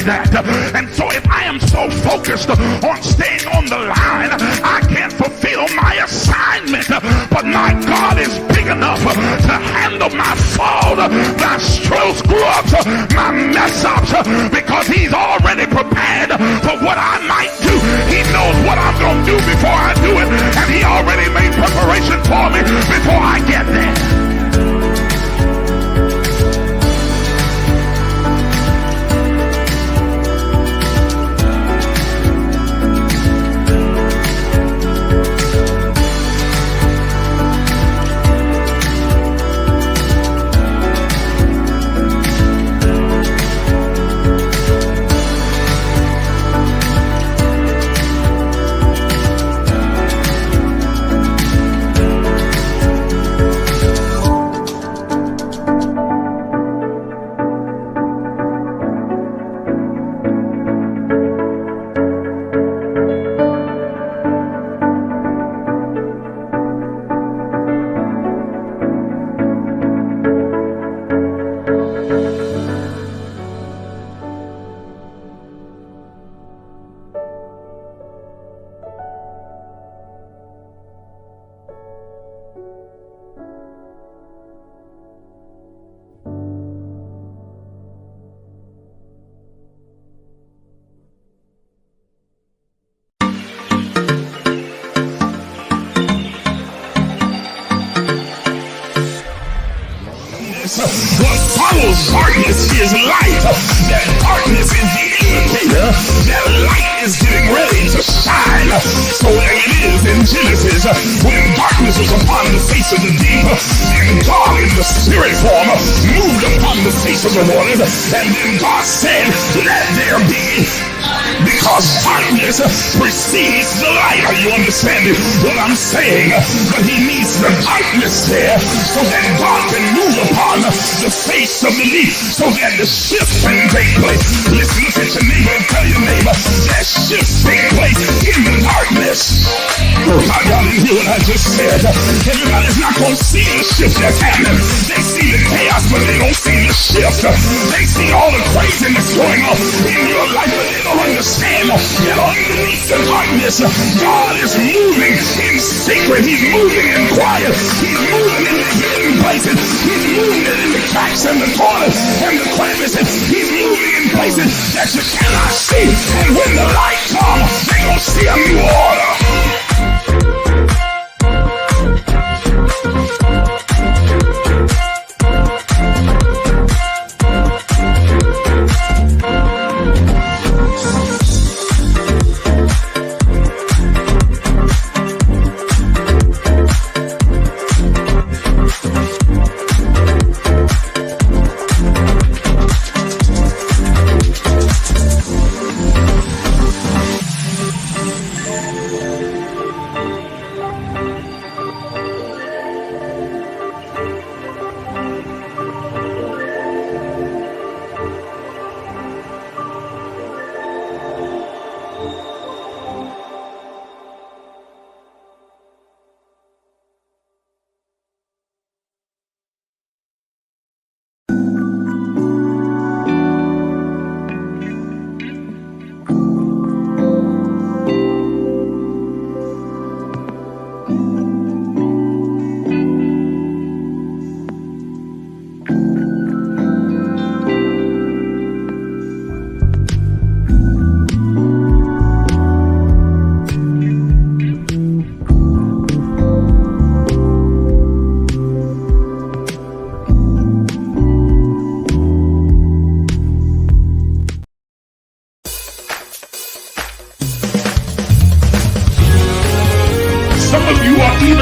like that. And so if I am so focused on staying on the line, I can't fulfill my assignment. But my God is big enough to handle my fault, my strokes, screw-ups, my mess-ups, because he's already prepared for what I might do. He knows what I'm going to do before I do it, and he already made preparation for me before I get there. What follows darkness is light. That darkness is the indicator that light is getting ready to shine. So there it is in Genesis, when darkness was upon the face of the deep, and God in the spirit form moved upon the face of the waters, and then God said, let there be. Because darkness precedes the light. Are you understanding what I'm saying? But he needs the darkness there so that God can move upon the face of the deep, so that the shift can take place. Listen, look at your neighbor and tell your neighbor that shift takes place in the darkness. Oh my God, you hear what I just said? Everybody's not going to see the shift that's happening. They see the chaos, but they don't see the shift. They see all the craziness going on in your life, but they don't understand that underneath the darkness, God is moving in secret. He's moving in quiet. He's moving in the hidden places. He's moving in the cracks and the corners and the crevices. He's moving in places that you cannot see. And when the light comes, they're going to see a new order.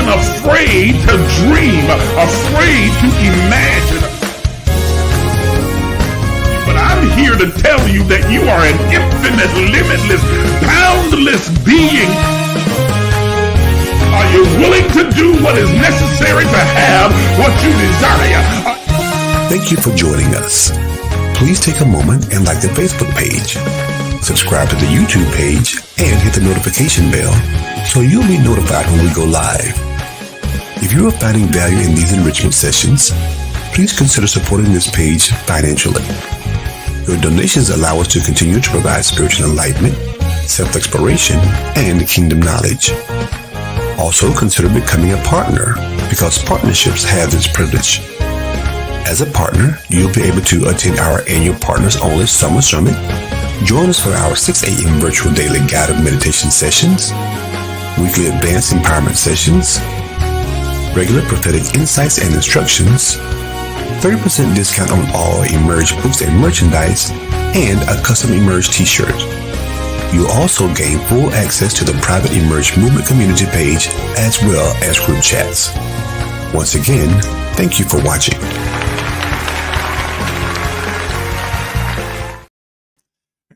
Afraid to dream, afraid to imagine. But I'm here to tell you that you are an infinite, limitless, boundless being. Are you willing to do what is necessary to have what you desire? Thank you for joining us. Please take a moment and like the Facebook page. Subscribe to the YouTube page and hit the notification bell so you'll be notified when we go live. If you are finding value in these enrichment sessions, please consider supporting this page financially. Your donations allow us to continue to provide spiritual enlightenment, self-exploration, and kingdom knowledge. Also, consider becoming a partner because partnerships have this privilege. As a partner, you'll be able to attend our annual Partners Only Summer Summit, join us for our 6 a.m. virtual daily guided meditation sessions, weekly advanced empowerment sessions, regular prophetic insights and instructions, 30% discount on all Emerge books and merchandise, and a custom Emerge t-shirt. You'll also gain full access to the private Emerge Movement community page as well as group chats. Once again, thank you for watching.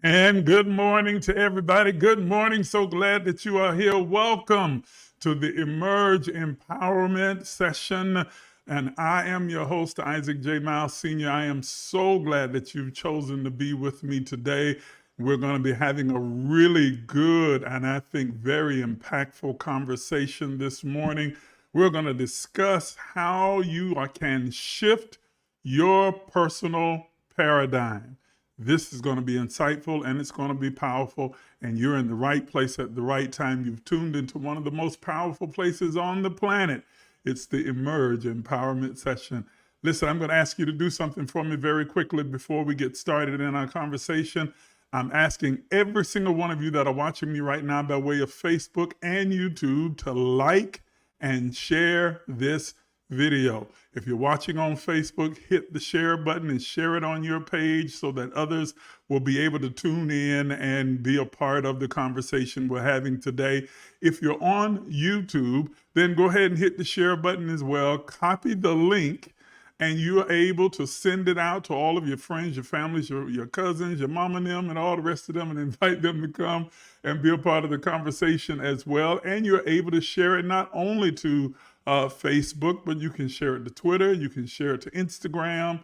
And good morning to everybody. Good morning. So glad that you are here. Welcome to the Emerge Empowerment Session. And I am your host, Isaac J. Miles Sr. I am so glad that you've chosen to be with me today. We're going to be having a really good and I think very impactful conversation this morning. We're going to discuss how you can shift your personal paradigm. This is going to be insightful and it's going to be powerful, and you're in the right place at the right time. You've tuned into one of the most powerful places on the planet. It's the Emerge Empowerment Session. Listen, I'm going to ask you to do something for me very quickly before we get started in our conversation. I'm asking every single one of you that are watching me right now by way of Facebook and YouTube to like and share this video. If you're watching on Facebook, hit the share button and share it on your page so that others will be able to tune in and be a part of the conversation we're having today. If you're on YouTube, then go ahead and hit the share button as well. Copy the link and you're able to send it out to all of your friends, your families, your cousins, your mom and them, and all the rest of them, and invite them to come and be a part of the conversation as well. And you're able to share it not only to Facebook, but you can share it to Twitter, you can share it to Instagram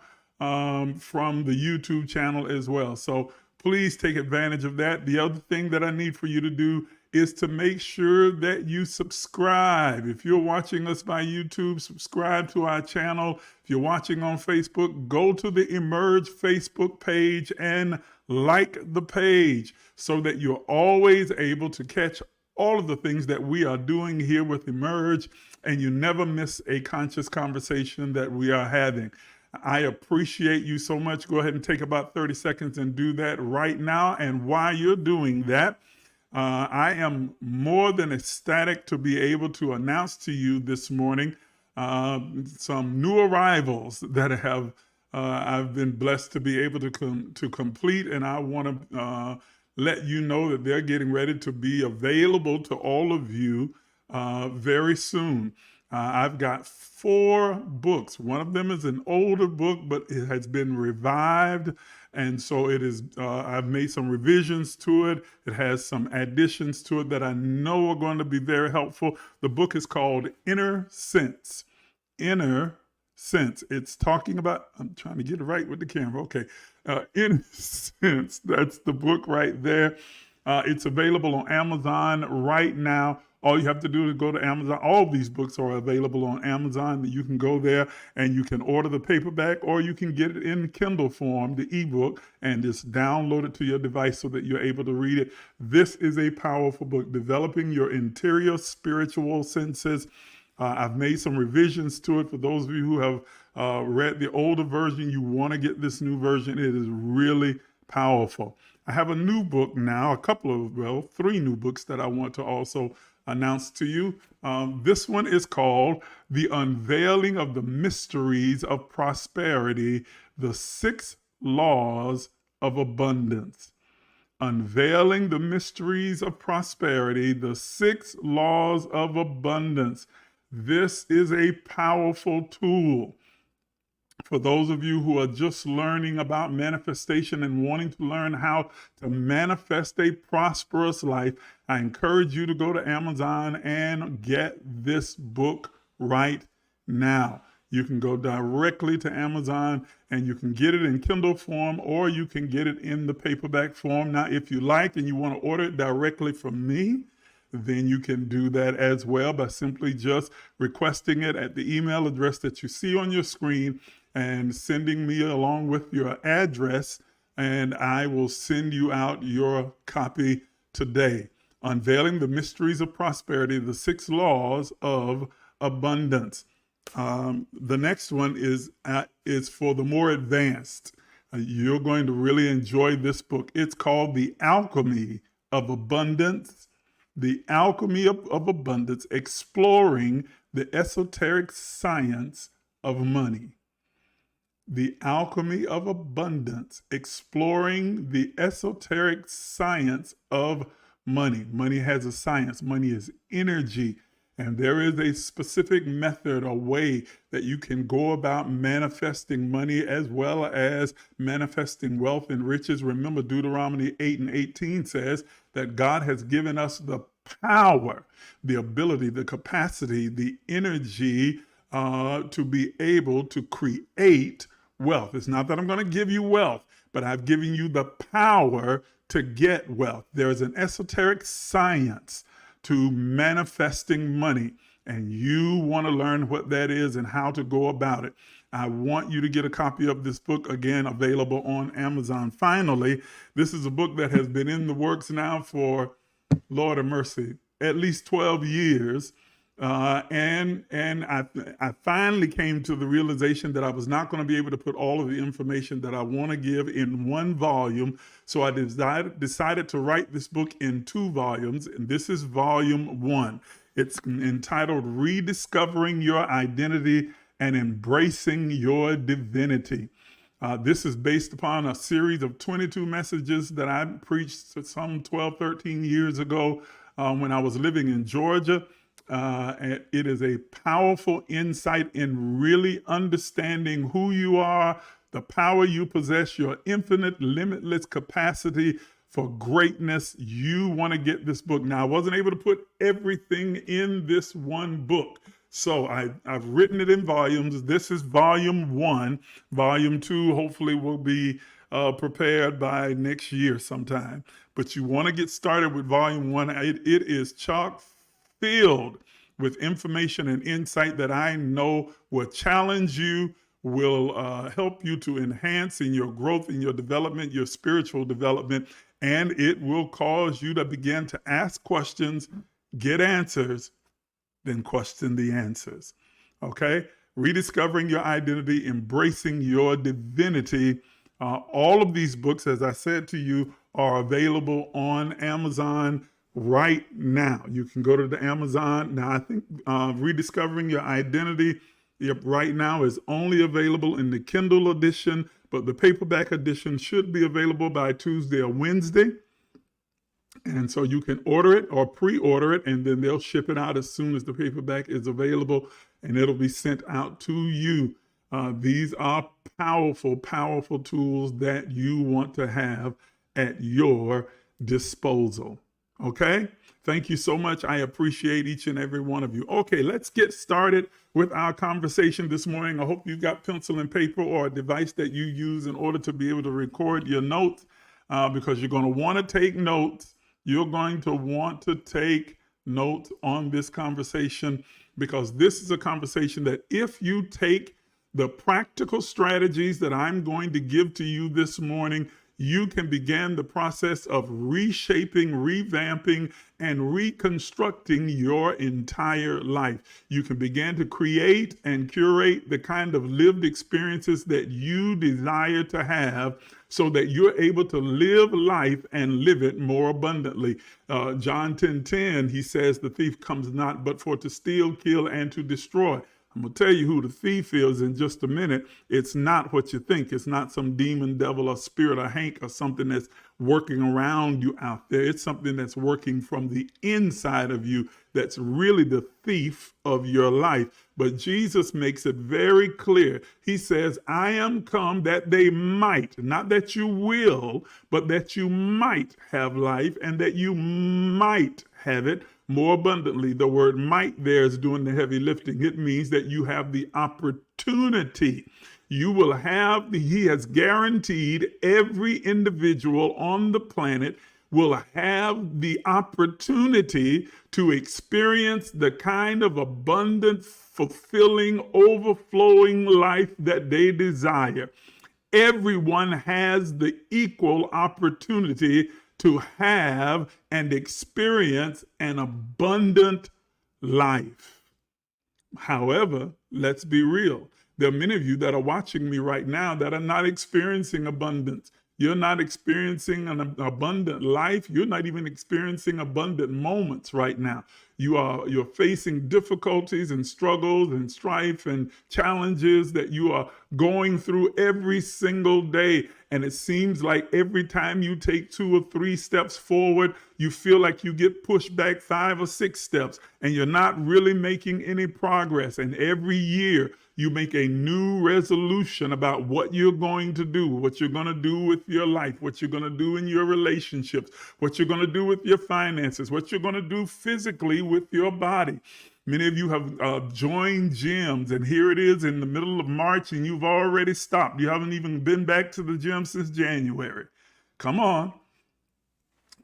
from the YouTube channel as well. So please take advantage of that. The other thing that I need for you to do is to make sure that you subscribe. If you're watching us by YouTube, subscribe to our channel. If you're watching on Facebook, go to the Emerge Facebook page and like the page so that you're always able to catch all of the things that we are doing here with Emerge, and you never miss a conscious conversation that we are having. I appreciate you so much. Go ahead and take about 30 seconds and do that right now. And while you're doing that, I am more than ecstatic to be able to announce to you this morning some new arrivals that have I've been blessed to be able to complete, and I want to let you know that they're getting ready to be available to all of you very soon. I've got 4 books. One of them is an older book, but it has been revived. And so it is, I've made some revisions to it. It has some additions to it that I know are going to be very helpful. The book is called Inner Sense. Inner Sense. It's talking about, I'm trying to get it right with the camera. Okay. Inner Sense. That's the book right there. It's available on Amazon right now. All you have to do is go to Amazon. All of these books are available on Amazon. You can go there and you can order the paperback, or you can get it in Kindle form, the ebook, and just download it to your device so that you're able to read it. This is a powerful book, Developing Your Interior Spiritual Senses. I've made some revisions to it. For those of you who have read the older version, you want to get this new version. It is really powerful. I have a new book now, 3 new books that I want to also announce to you. This one is called The Unveiling of the Mysteries of Prosperity, the 6 Laws of Abundance. Unveiling the Mysteries of Prosperity, the 6 Laws of Abundance. This is a powerful tool for those of you who are just learning about manifestation and wanting to learn how to manifest a prosperous life. I encourage you to go to Amazon and get this book right now. You can go directly to Amazon and you can get it in Kindle form, or you can get it in the paperback form. Now, if you like and you want to order it directly from me, then you can do that as well by simply just requesting it at the email address that you see on your screen and sending me along with your address and I will send you out your copy today. Unveiling the Mysteries of Prosperity, the 6 Laws of Abundance. The next one is for the more advanced. You're going to really enjoy this book. It's called The Alchemy of Abundance. The Alchemy of Abundance, Exploring the Esoteric Science of Money. The Alchemy of Abundance, Exploring the Esoteric Science of Money. Money has a science. Money is energy. And there is a specific method, a way that you can go about manifesting money as well as manifesting wealth and riches. Remember, Deuteronomy 8:18 says that God has given us the power, the ability, the capacity, the energy to be able to create wealth. It's not that I'm going to give you wealth, but I've given you the power to get wealth. There's an esoteric science to manifesting money, and you want to learn what that is and how to go about it. I want you to get a copy of this book, again, available on Amazon. Finally, this is a book that has been in the works now for, Lord of mercy, at least 12 years. And I finally came to the realization that I was not going to be able to put all of the information that I want to give in one volume. So I decided to write this book in 2 volumes, and this is volume 1. It's entitled Rediscovering Your Identity and Embracing Your Divinity. This is based upon a series of 22 messages that I preached some 12, 13 years ago when I was living in Georgia. It is a powerful insight in really understanding who you are, the power you possess, your infinite, limitless capacity for greatness. You want to get this book. Now, I wasn't able to put everything in this one book, so I've written it in volumes. This is volume 1. Volume 2 hopefully will be prepared by next year sometime. But you want to get started with volume 1. It is chock filled with information and insight that I know will challenge you, will help you to enhance in your growth, in your development, your spiritual development, and it will cause you to begin to ask questions, get answers, then question the answers. Okay? Rediscovering your identity, embracing your divinity. All of these books, as I said to you, are available on Amazon right now. You can go to the Amazon. Now, I think Rediscovering Your Identity right now is only available in the Kindle edition, but the paperback edition should be available by Tuesday or Wednesday. And so you can order it or pre-order it, and then they'll ship it out as soon as the paperback is available, and it'll be sent out to you. These are powerful, powerful tools that you want to have at your disposal. Okay? Thank you so much. I appreciate each and every one of you. Okay, let's get started with our conversation this morning. I hope you've got pencil and paper or a device that you use in order to be able to record your notes, because you're going to want to take notes. You're going to want to take notes on this conversation, because this is a conversation that if you take the practical strategies that I'm going to give to you this morning, you can begin the process of reshaping, revamping, and reconstructing your entire life. You can begin to create and curate the kind of lived experiences that you desire to have, so that you're able to live life and live it more abundantly. John 10:10, he says, the thief comes not but for to steal, kill, and to destroy. I'm going to tell you who the thief is in just a minute. It's not what you think. It's not some demon, devil, or spirit, or Hank, or something that's working around you out there. It's something that's working from the inside of you that's really the thief of your life. But Jesus makes it very clear. He says, I am come that they might, not that you will, but that you might have life, and that you might have it more abundantly. The word might there is doing the heavy lifting. It means that you have the opportunity. You will have, he has guaranteed every individual on the planet will have the opportunity to experience the kind of abundant, fulfilling, overflowing life that they desire. Everyone has the equal opportunity to have and experience an abundant life. However, let's be real. There are many of you that are watching me right now that are not experiencing abundance. You're not experiencing an abundant life. You're not even experiencing abundant moments right now. You're facing difficulties and struggles and strife and challenges that you are going through every single day. And it seems like every time you take 2 or 3 steps forward, you feel like you get pushed back 5 or 6 steps, and you're not really making any progress. And every year you make a new resolution about what you're going to do, what you're going to do with your life, what you're going to do in your relationships, what you're going to do with your finances, what you're going to do physically with your body. Many of you have joined gyms, and here it is in the middle of March, and you've already stopped. You haven't even been back to the gym since January. Come on.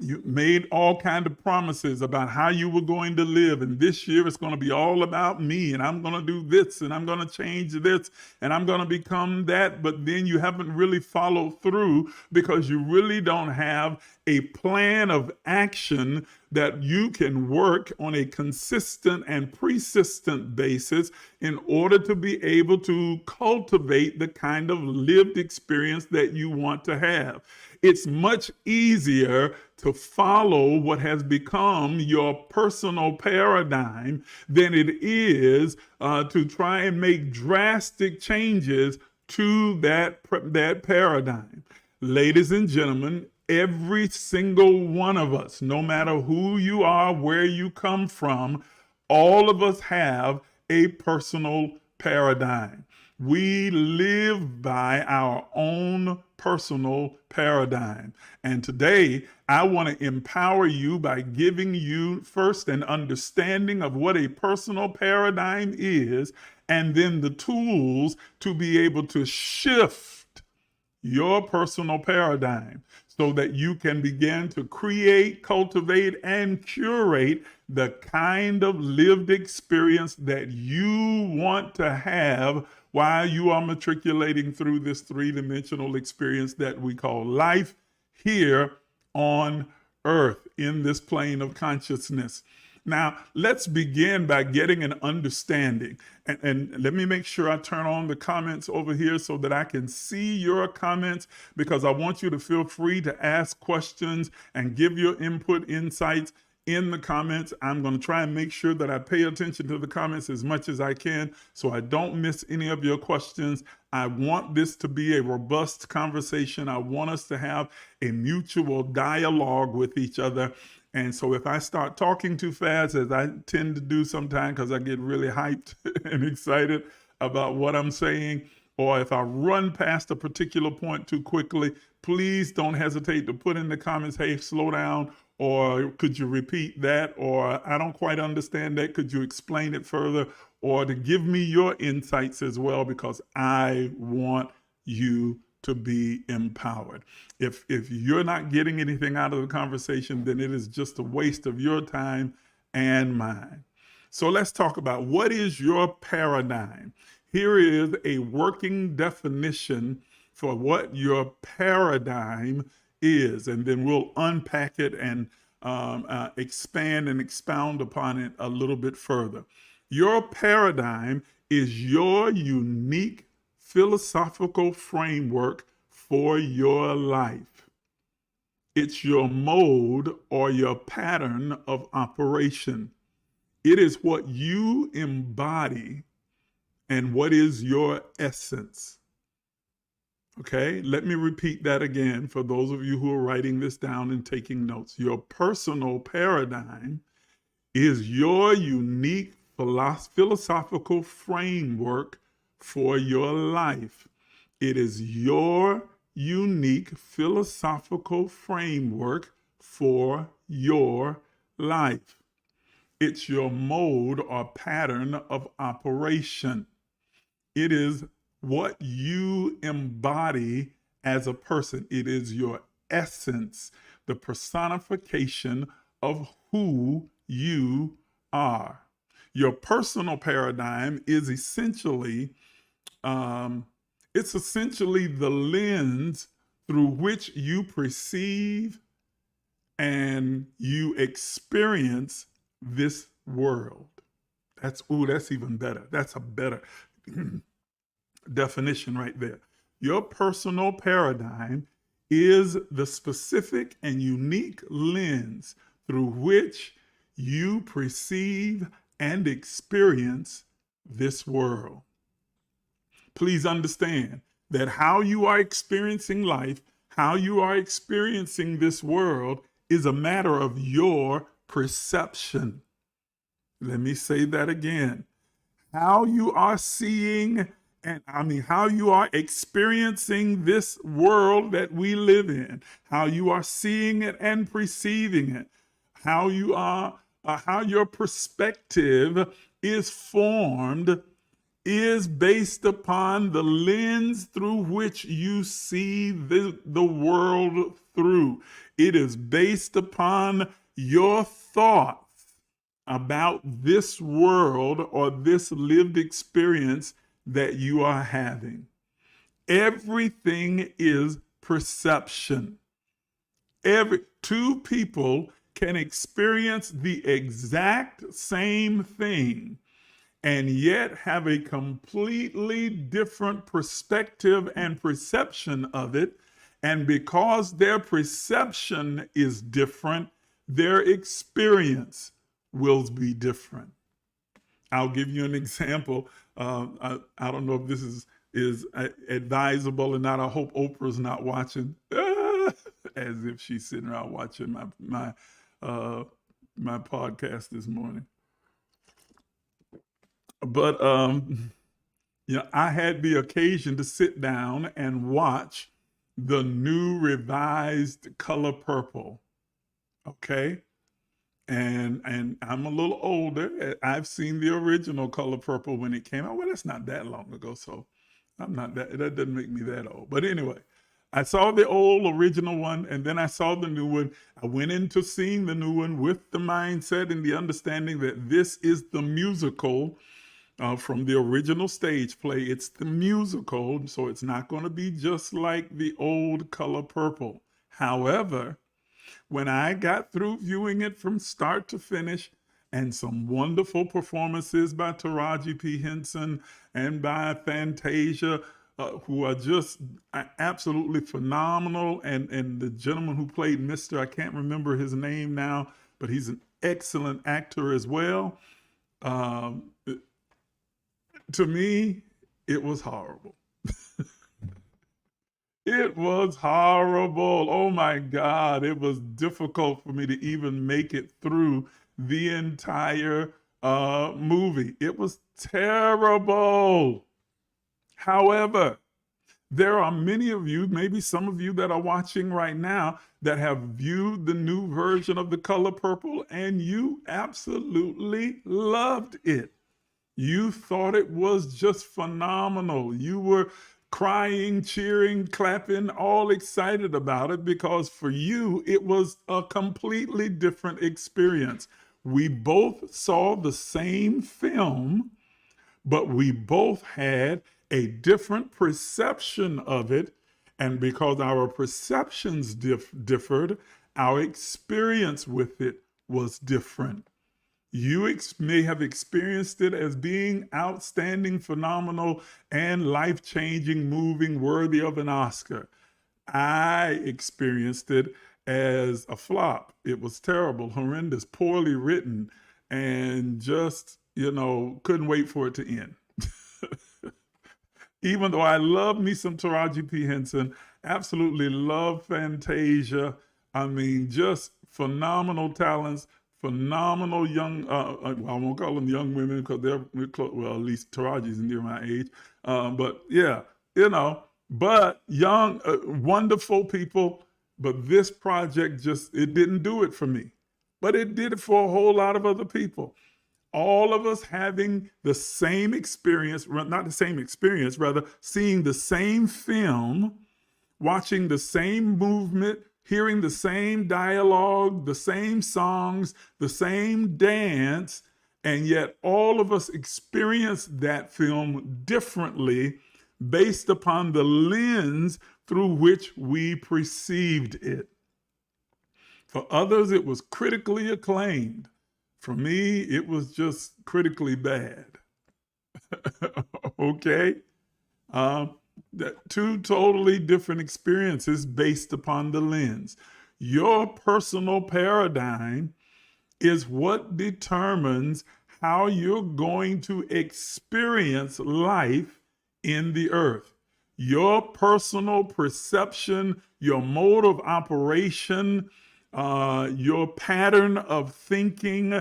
You made all kinds of promises about how you were going to live, and this year it's going to be all about me, and I'm going to do this, and I'm going to change this, and I'm going to become that. But then you haven't really followed through because you really don't have a plan of action that you can work on a consistent and persistent basis in order to be able to cultivate the kind of lived experience that you want to have. It's much easier to follow what has become your personal paradigm than it is to try and make drastic changes to that paradigm. Ladies and gentlemen, every single one of us, no matter who you are, where you come from, all of us have a personal paradigm. We live by our own personal paradigm. And today, I want to empower you by giving you first an understanding of what a personal paradigm is, and then the tools to be able to shift your personal paradigm so that you can begin to create, cultivate, and curate the kind of lived experience that you want to have while you are matriculating through this 3-dimensional experience that we call life here on earth in this plane of consciousness. Now, let's begin by getting an understanding. And let me make sure I turn on the comments over here so that I can see your comments, because I want you to feel free to ask questions and give your input, insights in the comments. I'm going to try and make sure that I pay attention to the comments as much as I can so I don't miss any of your questions. I want this to be a robust conversation. I want us to have a mutual dialogue with each other. And so if I start talking too fast, as I tend to do sometimes because I get really hyped and excited about what I'm saying, or if I run past a particular point too quickly, please don't hesitate to put in the comments, hey, slow down, or could you repeat that, or I don't quite understand that, could you explain it further, or to give me your insights as well, because I want you to be empowered. If you're not getting anything out of the conversation, then it is just a waste of your time and mine. So let's talk about what is your paradigm. Here is a working definition for what your paradigm is, and then we'll unpack it and expand and expound upon it a little bit further. Your paradigm is your unique philosophical framework for your life. It's your mode or your pattern of operation. It is what you embody and what is your essence. Okay, let me repeat that again for those of you who are writing this down and taking notes. Your personal paradigm is your unique philosophical framework for your life. It is your unique philosophical framework for your life. It's your mode or pattern of operation. It is what you embody as a person. It is your essence, the personification of who you are. Your personal paradigm is essentially It's essentially the lens through which you perceive and you experience this world. That's even better. That's a better definition right there. Your personal paradigm is the specific and unique lens through which you perceive and experience this world. Please understand that how you are experiencing life, how you are experiencing this world is a matter of your perception. Let me say that again. How you are seeing how you are experiencing this world that we live in, how you are seeing it and perceiving it, how your perspective is formed is based upon the lens through which you see the world through. It is based upon your thoughts about this world or this lived experience that you are having. Everything is perception. Two people can experience the exact same thing and yet have a completely different perspective and perception of it. And because their perception is different, their experience will be different. I'll give you an example. I don't know if this is advisable or not. I hope Oprah's not watching, as if she's sitting around watching my podcast this morning. But I had the occasion to sit down and watch the new revised Color Purple. Okay. And I'm a little older. I've seen the original Color Purple when it came out. Well, that's not that long ago, so that doesn't make me that old. But anyway, I saw the old original one, and then I saw the new one. I went into seeing the new one with the mindset and the understanding that this is the musical from the original stage play. It's the musical, so it's not going to be just like the old Color Purple. However, when I got through viewing it from start to finish, and some wonderful performances by Taraji P. Henson and by Fantasia, who are just absolutely phenomenal, and the gentleman who played Mr., I can't remember his name now, but he's an excellent actor as well. To me, it was horrible. It was horrible. Oh my God. It was difficult for me to even make it through the entire movie. It was terrible. However, there are many of you, maybe some of you that are watching right now, that have viewed the new version of The Color Purple, and you absolutely loved it. You thought it was just phenomenal. You were crying, cheering, clapping, all excited about it, because for you, it was a completely different experience. We both saw the same film, but we both had a different perception of it. And because our perceptions differed, our experience with it was different. You may have experienced it as being outstanding, phenomenal, and life-changing, moving, worthy of an Oscar. I experienced it as a flop. It was terrible, horrendous, poorly written, and just, couldn't wait for it to end. Even though I love me some Taraji P. Henson, absolutely love Fantasia. I mean, just phenomenal talents. Phenomenal young, I won't call them young women because they're close, well, at least Taraji's near my age. But yeah, but young, wonderful people. But this project it didn't do it for me. But it did it for a whole lot of other people. All of us having the same experience, not the same experience, rather seeing the same film, watching the same movement, hearing the same dialogue, the same songs, the same dance, and yet all of us experience that film differently based upon the lens through which we perceived it. For others, it was critically acclaimed. For me, it was just critically bad. Okay? Two totally different experiences based upon the lens. Your personal paradigm is what determines how you're going to experience life in the earth. Your personal perception, your mode of operation, your pattern of thinking,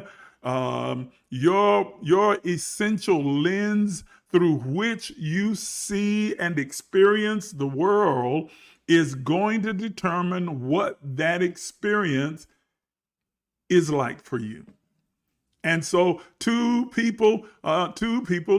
your essential lens through which you see and experience the world is going to determine what that experience is like for you. And so two people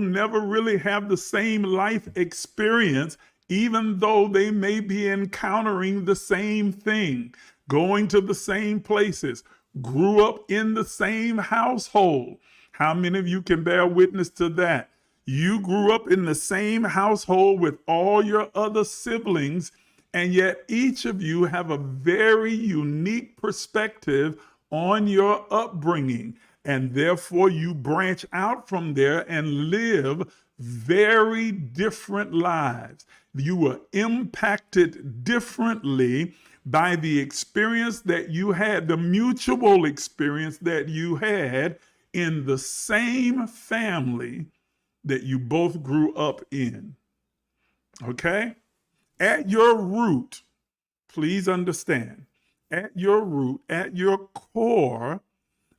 never really have the same life experience, even though they may be encountering the same thing, going to the same places, grew up in the same household. How many of you can bear witness to that? You grew up in the same household with all your other siblings, and yet each of you have a very unique perspective on your upbringing. And therefore, you branch out from there and live very different lives. You were impacted differently by the experience that you had, the mutual experience that you had in the same family that you both grew up in. Okay? At your root, please understand, at your root, at your core,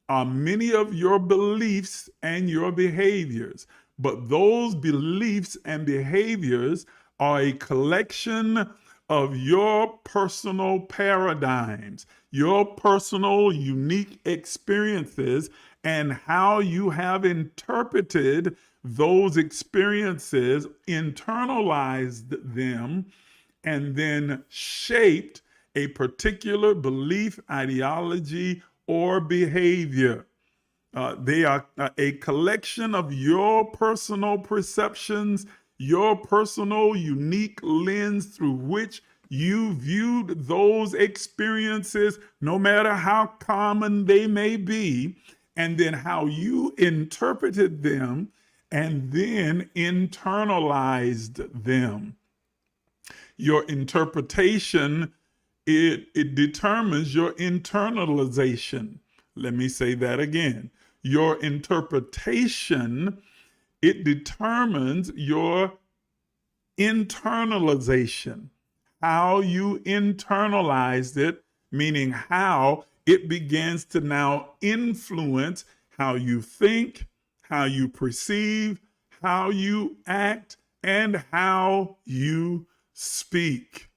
are many of your beliefs and your behaviors. But those beliefs and behaviors are a collection of your personal paradigms, your personal unique experiences, and how you have interpreted those experiences, internalized them, and then shaped a particular belief, ideology, or behavior. They are a collection of your personal perceptions, your personal unique lens through which you viewed those experiences, no matter how common they may be, and then how you interpreted them and then internalized them. Your interpretation, it determines your internalization. Let me say that again. Your interpretation, it determines your internalization. How you internalized it, meaning how it begins to now influence how you think, how you perceive, how you act, and how you speak.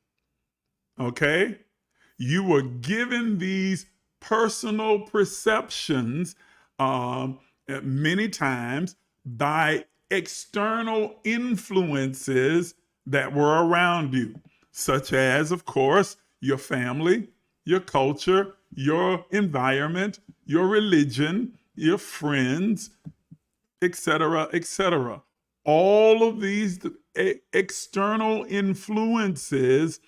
Okay? You were given these personal perceptions many times by external influences that were around you, such as, of course, your family, your culture, your environment, your religion, your friends, etc., etc. All of these external influences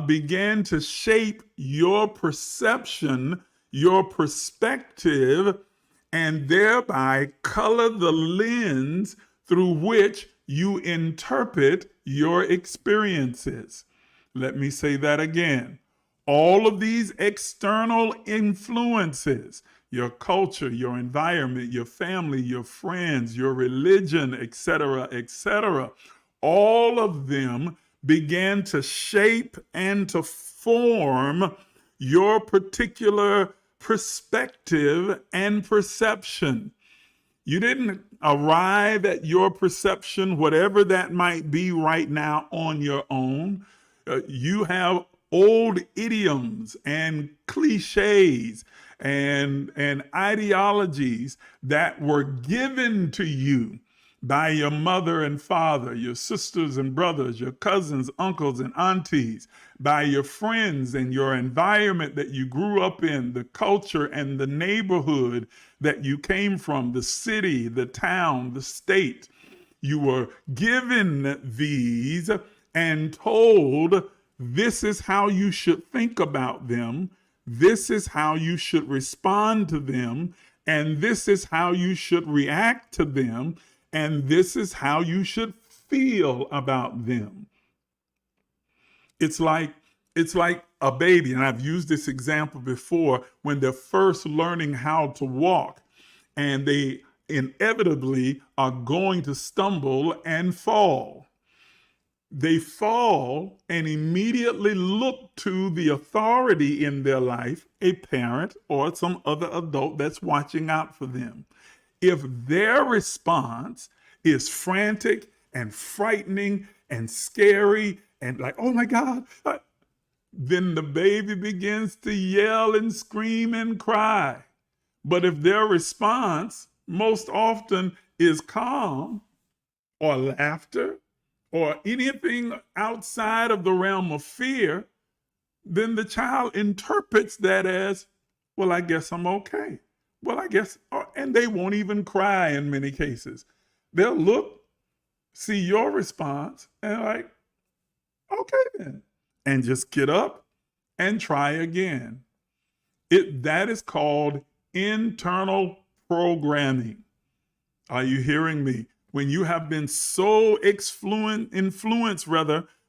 began to shape your perception, your perspective, and thereby color the lens through which you interpret your experiences. Let me say that again. All of these external influences, your culture, your environment, your family, your friends, your religion, etc., etc., all of them began to shape and to form your particular perspective and perception. You didn't arrive at your perception, whatever that might be right now, on your own. You have old idioms and cliches and ideologies that were given to you by your mother and father, your sisters and brothers, your cousins, uncles, and aunties, by your friends and your environment that you grew up in, the culture and the neighborhood that you came from, the city, the town, the state. You were given these and told this is how you should think about them. This is how you should respond to them. And this is how you should react to them. And this is how you should feel about them. It's like a baby, and I've used this example before, when they're first learning how to walk, and they inevitably are going to stumble and fall. They fall and immediately look to the authority in their life, a parent or some other adult that's watching out for them. If their response is frantic and frightening and scary and like, oh my God, then the baby begins to yell and scream and cry. But if their response most often is calm or laughter or anything outside of the realm of fear, then the child interprets that as, well, I guess I'm okay. Well, I guess, and they won't even cry in many cases. They'll look, see your response, and like, okay then, and just get up and try again. That is called internal programming. Are you hearing me? When you have been so influenced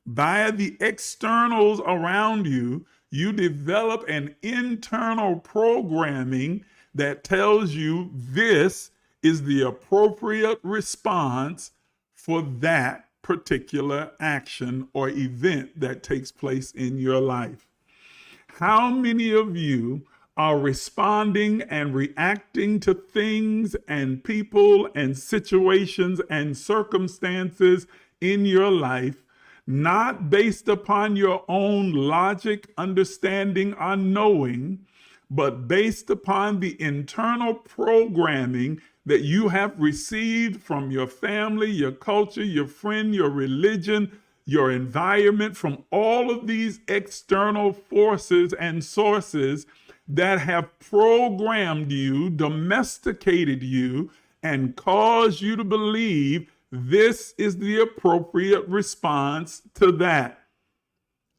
by the externals around you, you develop an internal programming that tells you this is the appropriate response for that particular action or event that takes place in your life. How many of you are responding and reacting to things and people and situations and circumstances in your life, not based upon your own logic, understanding, or knowing, but based upon the internal programming that you have received from your family, your culture, your friend, your religion, your environment, from all of these external forces and sources that have programmed you, domesticated you, and caused you to believe this is the appropriate response to that.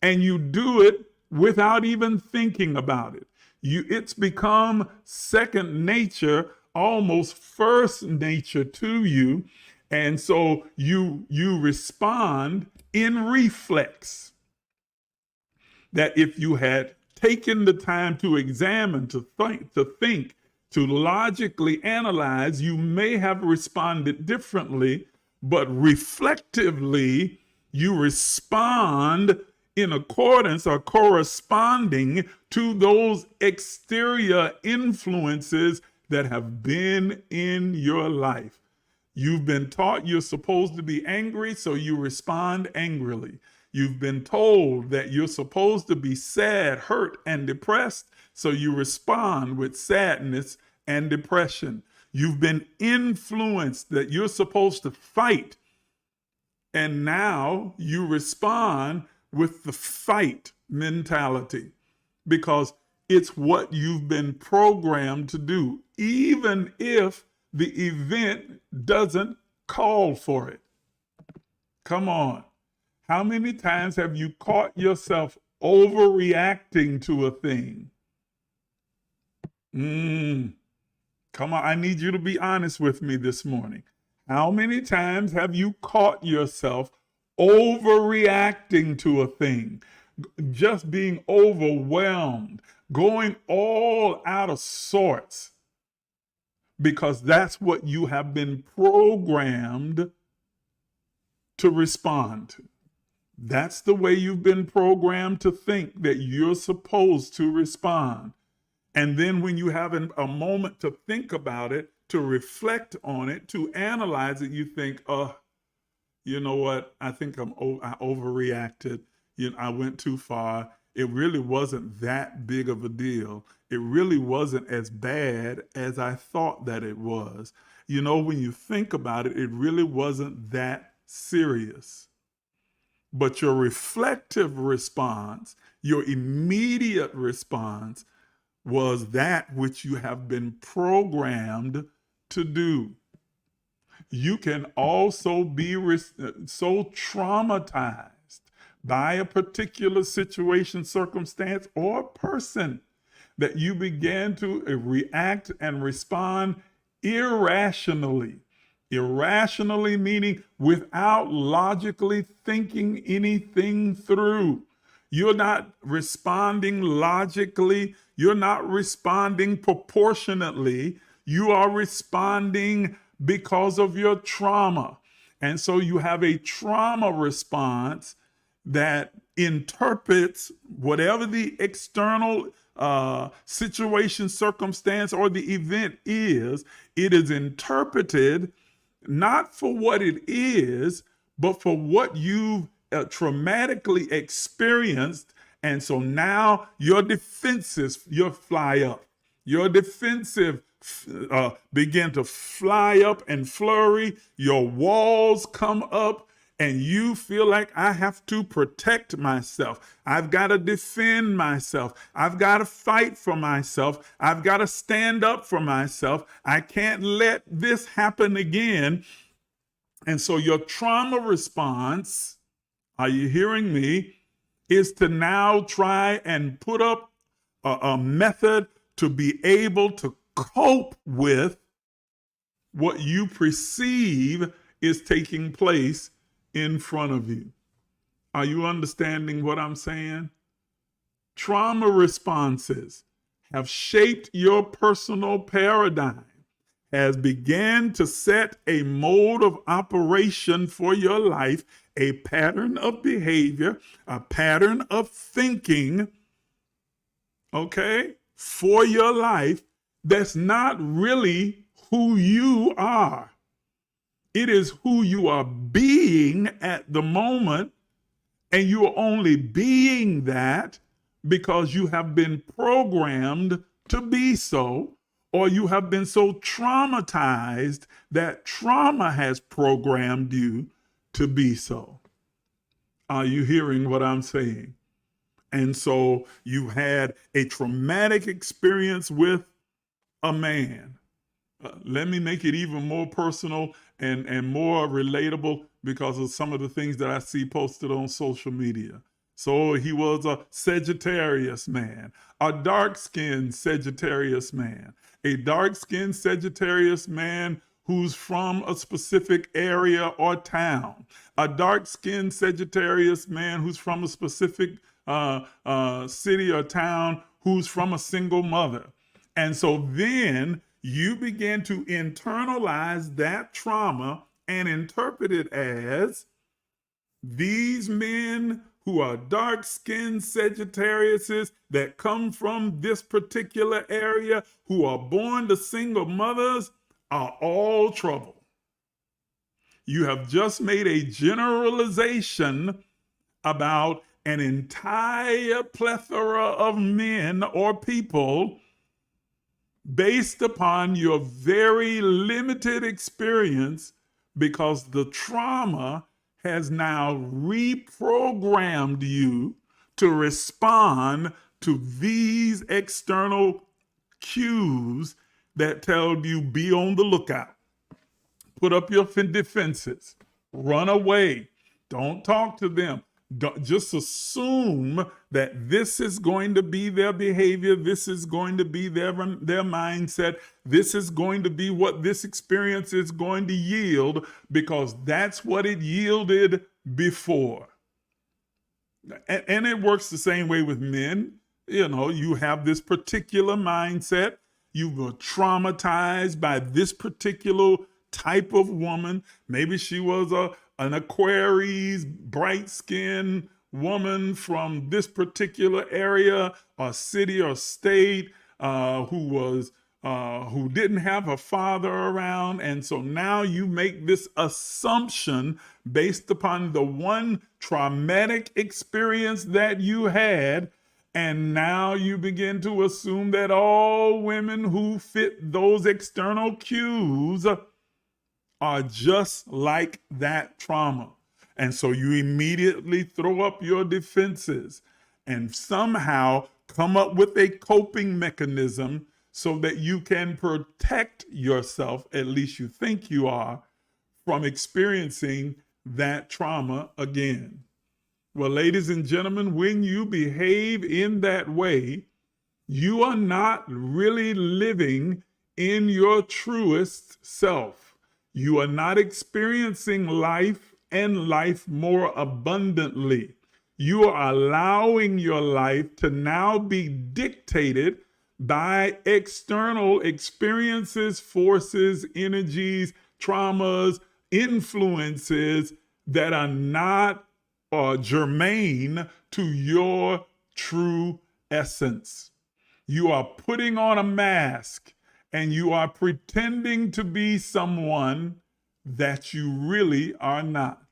And you do it without even thinking about it. It's become second nature, almost first nature to you. And so you respond in reflex. That if you had taken the time to examine, to think, to logically analyze, you may have responded differently, but reflectively, you respond in accordance or corresponding to those exterior influences that have been in your life. You've been taught you're supposed to be angry, so you respond angrily. You've been told that you're supposed to be sad, hurt, and depressed, so you respond with sadness and depression. You've been influenced that you're supposed to fight, and now you respond with the fight mentality because it's what you've been programmed to do, even if the event doesn't call for it. Come on. How many times have you caught yourself overreacting to a thing? Come on, I need you to be honest with me this morning. How many times have you caught yourself overreacting to a thing? Just being overwhelmed, going all out of sorts, because that's what you have been programmed to respond to. That's the way you've been programmed to think that you're supposed to respond. And then when you have a moment to think about it, to reflect on it, to analyze it, you think, you know what? I think I overreacted. I went too far. It really wasn't that big of a deal. It really wasn't as bad as I thought that it was. When you think about it, it really wasn't that serious. But your reflective response, your immediate response, was that which you have been programmed to do. You can also be so traumatized by a particular situation, circumstance, or person that you begin to react and respond irrationally. Irrationally meaning without logically thinking anything through. You're not responding logically. You're not responding proportionately. You are responding because of your trauma. And so you have a trauma response that interprets whatever the external situation, circumstance, or the event is. It is interpreted not for what it is, but for what you've traumatically experienced. And so now your defenses, you fly up. Your defensive begin to fly up and flurry. Your walls come up, and you feel like I have to protect myself. I've got to defend myself. I've got to fight for myself. I've got to stand up for myself. I can't let this happen again. And so your trauma response, are you hearing me, is to now try and put up a method to be able to cope with what you perceive is taking place in front of you. Are you understanding what I'm saying? Trauma responses have shaped your personal paradigm, has began to set a mode of operation for your life, a pattern of behavior, a pattern of thinking, okay, for your life that's not really who you are. It is who you are being at the moment, and you are only being that because you have been programmed to be so, or you have been so traumatized that trauma has programmed you to be so. Are you hearing what I'm saying? And so you had a traumatic experience with a man. Let me make it even more personal and more relatable because of some of the things that I see posted on social media. So he was a Sagittarius man, a dark-skinned Sagittarius man, a dark-skinned Sagittarius man who's from a specific area or town, a dark-skinned Sagittarius man who's from a specific city or town who's from a single mother. And so then you begin to internalize that trauma and interpret it as these men who are dark-skinned Sagittariuses that come from this particular area, who are born to single mothers, are all trouble. You have just made a generalization about an entire plethora of men or people based upon your very limited experience, because the trauma has now reprogrammed you to respond to these external cues that tell you be on the lookout, put up your defenses, run away, don't talk to them. Don't, just assume that this is going to be their behavior, this is going to be their mindset, this is going to be what this experience is going to yield, because that's what it yielded before. And it works the same way with men. You know, you have this particular mindset, you were traumatized by this particular type of woman. Maybe she was an Aquarius, bright-skinned woman from this particular area or city or state who didn't have a father around. And so now you make this assumption based upon the one traumatic experience that you had. And now you begin to assume that all women who fit those external cues are just like that trauma. And so you immediately throw up your defenses and somehow come up with a coping mechanism so that you can protect yourself, at least you think you are, from experiencing that trauma again. Well, ladies and gentlemen, when you behave in that way, you are not really living in your truest self. You are not experiencing life and life more abundantly. You are allowing your life to now be dictated by external experiences, forces, energies, traumas, influences that are not germane to your true essence. You are putting on a mask and you are pretending to be someone that you really are not.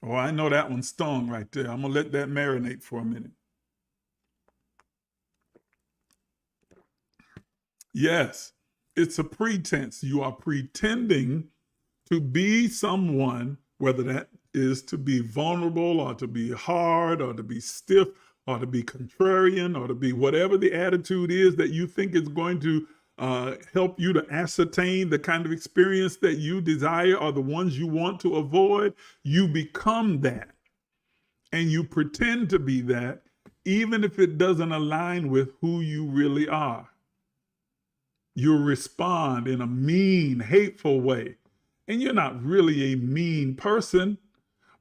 Oh, I know that one stung right there. I'm going to let that marinate for a minute. Yes, it's a pretense. You are pretending to be someone, whether that is to be vulnerable or to be hard or to be stiff or to be contrarian or to be whatever the attitude is that you think is going to help you to ascertain the kind of experience that you desire or the ones you want to avoid. You become that and you pretend to be that, even if it doesn't align with who you really are. You respond in a mean, hateful way. And you're not really a mean person,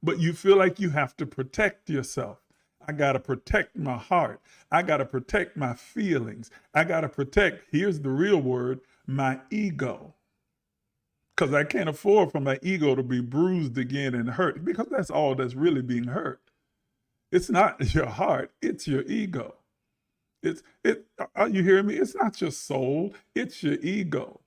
but you feel like you have to protect yourself. I got to protect my heart. I got to protect my feelings. I got to protect, here's the real word, my ego. Because I can't afford for my ego to be bruised again and hurt, because that's all that's really being hurt. It's not your heart, it's your ego. Are you hearing me? It's not your soul, it's your ego.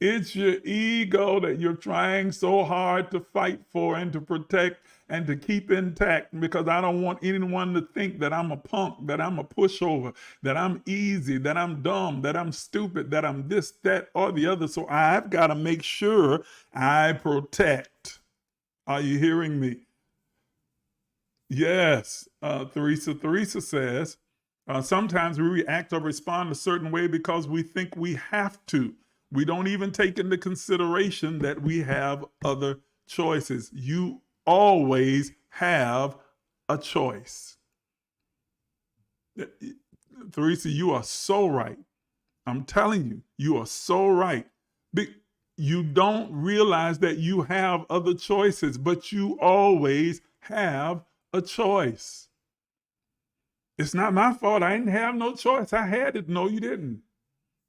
It's your ego that you're trying so hard to fight for and to protect and to keep intact, because I don't want anyone to think that I'm a punk, that I'm a pushover, that I'm easy, that I'm dumb, that I'm stupid, that I'm this, that, or the other. So I've got to make sure I protect. Are you hearing me? Yes. Theresa says, sometimes we react or respond a certain way because we think we have to. We don't even take into consideration that we have other choices. You always have a choice. Theresa, you are so right. I'm telling you, you are so right. You don't realize that you have other choices, but you always have a choice. It's not my fault. I didn't have no choice. I had it. No, you didn't.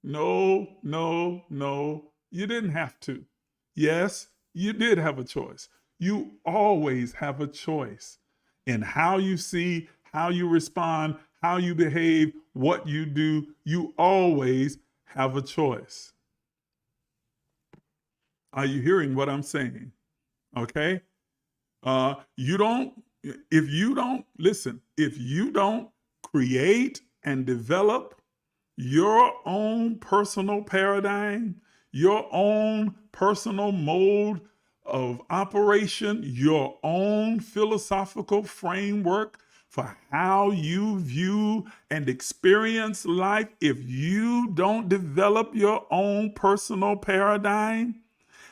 No, you didn't have to. Yes, you did have a choice. You always have a choice in how you see, how you respond, how you behave, what you do. You always have a choice. Are you hearing what I'm saying? Okay? If you don't create and develop your own personal paradigm, your own personal mode of operation, your own philosophical framework for how you view and experience life, if you don't develop your own personal paradigm,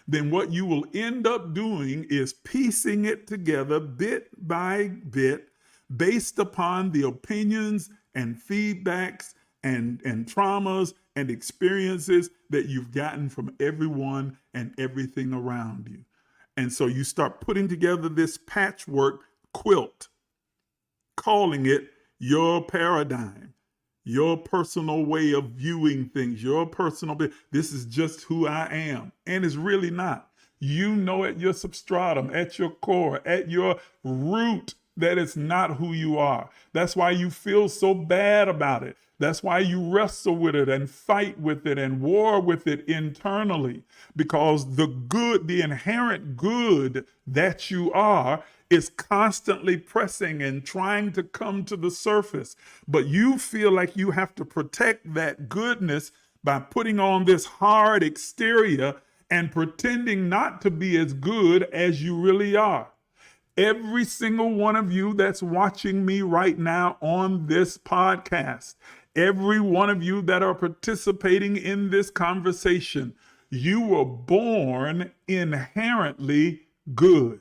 then what you will end up doing is piecing it together bit by bit based upon the opinions and feedbacks and traumas and experiences that you've gotten from everyone and everything around you. And so you start putting together this patchwork quilt, calling it your paradigm, your personal way of viewing things, this is just who I am. And it's really not. You know at your substratum, at your core, at your root, that it's not who you are. That's why you feel so bad about it. That's why you wrestle with it and fight with it and war with it internally, because the inherent good that you are is constantly pressing and trying to come to the surface. But you feel like you have to protect that goodness by putting on this hard exterior and pretending not to be as good as you really are. Every single one of you that's watching me right now on this podcast, every one of you that are participating in this conversation, You were born inherently good.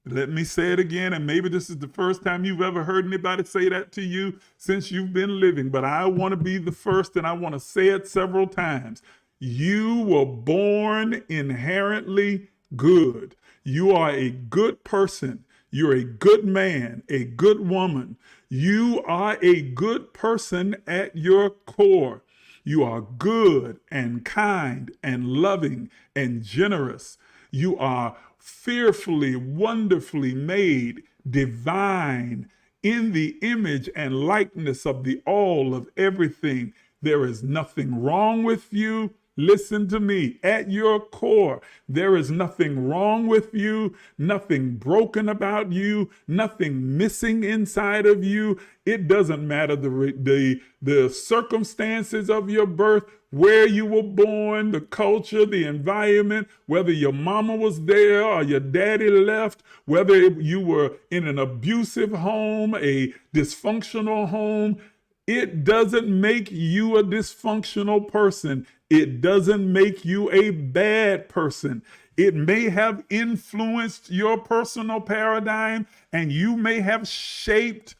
Let me say it again, and maybe this is the first time you've ever heard anybody say that to you since you've been living, but I want to be the first, and I want to say it several times. You were born inherently good. You are a good person. You're a good man, a good woman. You are a good person at your core. You are good and kind and loving and generous. You are fearfully, wonderfully made, divine, in the image and likeness of the all of everything. There is nothing wrong with you. Listen to me. At your core, there is nothing wrong with you, nothing broken about you, nothing missing inside of you. It doesn't matter the circumstances of your birth, where you were born, the culture, the environment, whether your mama was there or your daddy left, whether you were in an abusive home, a dysfunctional home. It doesn't make you a dysfunctional person. It doesn't make you a bad person. It may have influenced your personal paradigm, and you may have shaped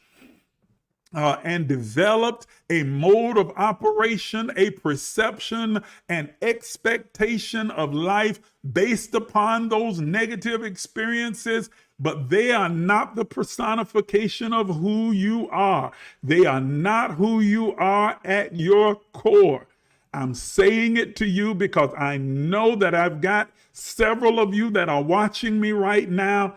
and developed a mode of operation, a perception, an expectation of life based upon those negative experiences, but they are not the personification of who you are. They are not who you are at your core. I'm saying it to you because I know that I've got several of you that are watching me right now.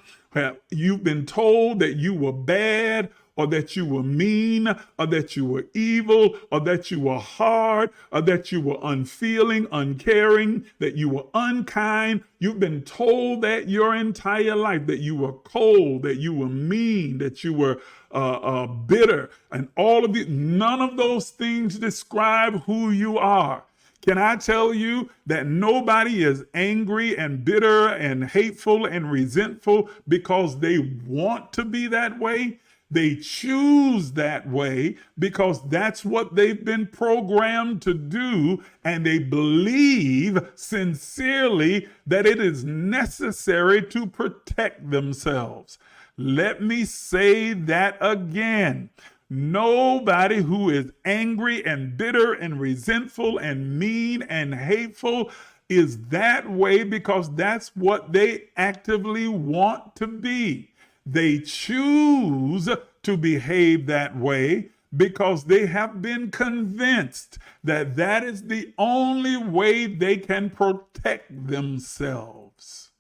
You've been told that you were bad, or that you were mean, or that you were evil, or that you were hard, or that you were unfeeling, uncaring, that you were unkind. You've been told that your entire life, that you were cold, that you were mean, that you were bitter, and all of it. None of those things describe who you are. Can I tell you that nobody is angry and bitter and hateful and resentful because they want to be that way? They choose that way because that's what they've been programmed to do, and they believe sincerely that it is necessary to protect themselves. Let me say that again. Nobody who is angry and bitter and resentful and mean and hateful is that way because that's what they actively want to be. They choose to behave that way because they have been convinced that that is the only way they can protect themselves.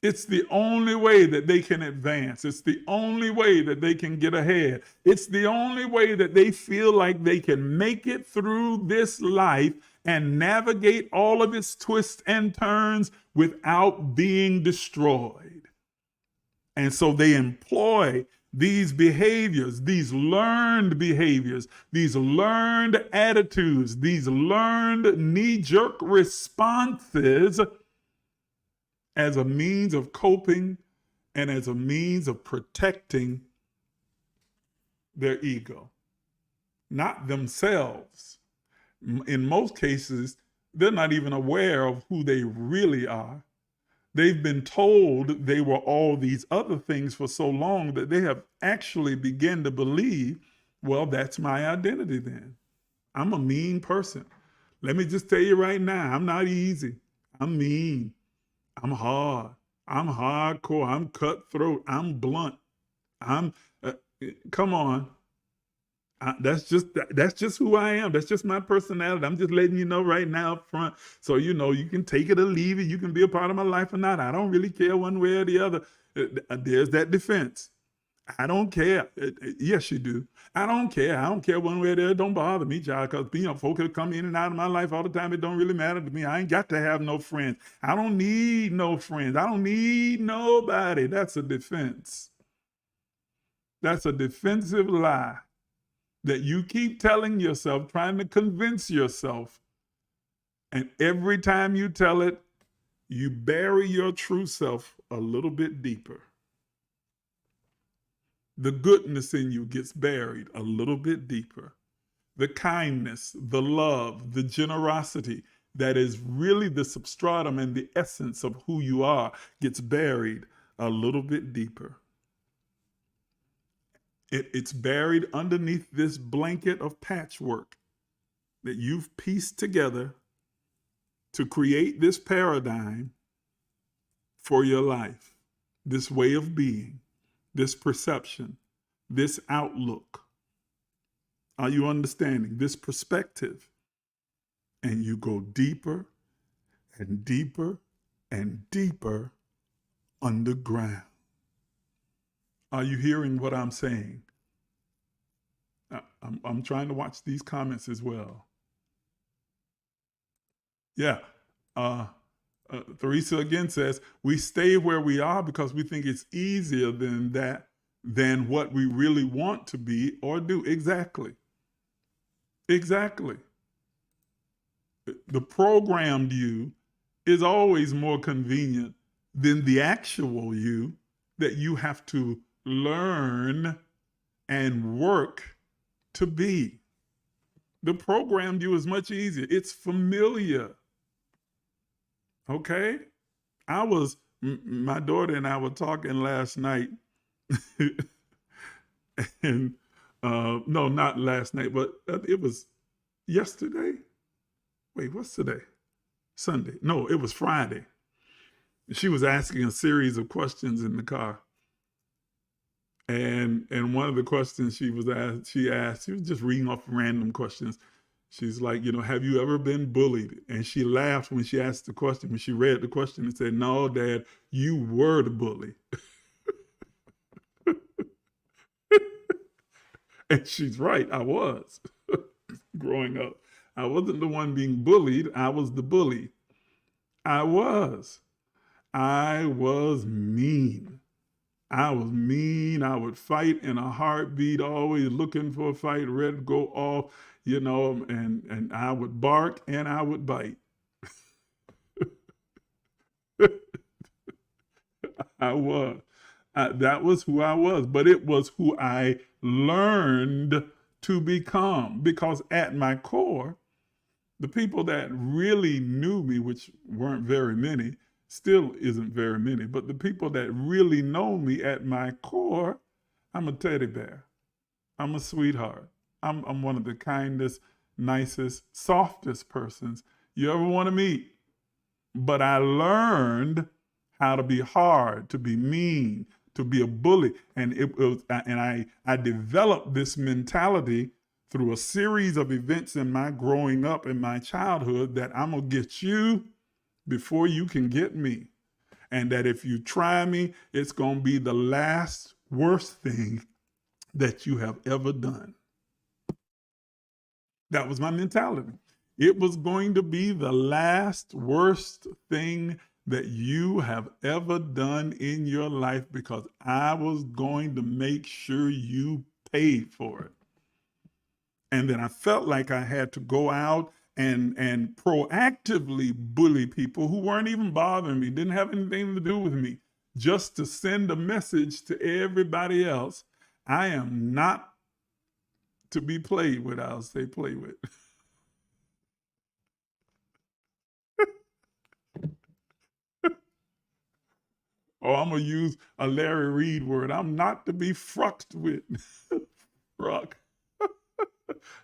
It's the only way that they can advance. It's the only way that they can get ahead. It's the only way that they feel like they can make it through this life and navigate all of its twists and turns without being destroyed. And so they employ these behaviors, these learned behaviors, these learned attitudes, these learned knee-jerk responses as a means of coping and as a means of protecting their ego, not themselves. In most cases, they're not even aware of who they really are. They've been told they were all these other things for so long that they have actually begun to believe, well, that's my identity then. I'm a mean person. Let me just tell you right now, I'm not easy. I'm mean. I'm hard. I'm hardcore. I'm cutthroat. I'm blunt. Come on. That's just who I am. That's just my personality. I'm just letting you know right now up front. So, you can take it or leave it. You can be a part of my life or not. I don't really care one way or the other. There's that defense. I don't care. Yes, you do. I don't care. I don't care one way or the other. Don't bother me, child, because folks that come in and out of my life all the time, it don't really matter to me. I ain't got to have no friends. I don't need no friends. I don't need nobody. That's a defense. That's a defensive lie that you keep telling yourself, trying to convince yourself. And every time you tell it, you bury your true self a little bit deeper. The goodness in you gets buried a little bit deeper. the kindness, the love, the generosity that is really the substratum and the essence of who you are gets buried a little bit deeper. It's buried underneath this blanket of patchwork that you've pieced together to create this paradigm for your life, this way of being, this perception, this outlook. Are you understanding? This perspective. And you go deeper and deeper and deeper underground. Are you hearing what I'm saying? I'm trying to watch these comments as well. Yeah. Theresa again says, we stay where we are because we think it's easier than what we really want to be or do. Exactly. Exactly. The programmed you is always more convenient than the actual you that you have to learn and work to be. The programmed you is much easier. It's familiar. Okay? My daughter and I were talking last night. And no, not last night, but it was yesterday. Wait, what's today? Sunday. No, it was Friday. She was asking a series of questions in the car. And one of the questions she was just reading off random questions. She's like, have you ever been bullied? And she laughed when she asked the question. When she read the question and said, no, Dad, you were the bully. And she's right, I was. Growing up, I wasn't the one being bullied. I was the bully. I was mean. I was mean. I would fight in a heartbeat, always looking for a fight, ready to go off, and I would bark and I would bite. That was who I was, but it was who I learned to become, because at my core, the people that really knew me, which weren't very many, still isn't very many, but the people that really know me at my core, I'm a teddy bear. I'm a sweetheart. I'm one of the kindest, nicest, softest persons you ever want to meet. But I learned how to be hard, to be mean, to be a bully. And I developed this mentality through a series of events in my growing up, in my childhood, that I'm going to get you before you can get me. And that if you try me, it's going to be the last worst thing that you have ever done. That was my mentality. It was going to be the last worst thing that you have ever done in your life, because I was going to make sure you paid for it. And then I felt like I had to go out and proactively bully people who weren't even bothering me, didn't have anything to do with me, just to send a message to everybody else. I am not to be played with. I'll say play with. Or I'm going to use a Larry Reed word. I'm not to be frucked with. Fruck.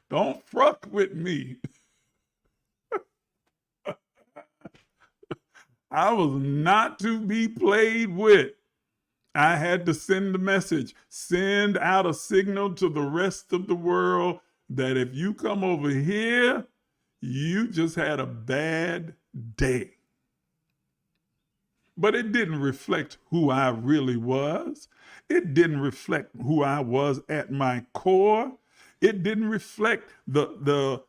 Don't fruck with me. I was not to be played with. I had to send a message, send out a signal to the rest of the world that if you come over here, you just had a bad day. But it didn't reflect who I really was. It didn't reflect who I was at my core. It didn't reflect the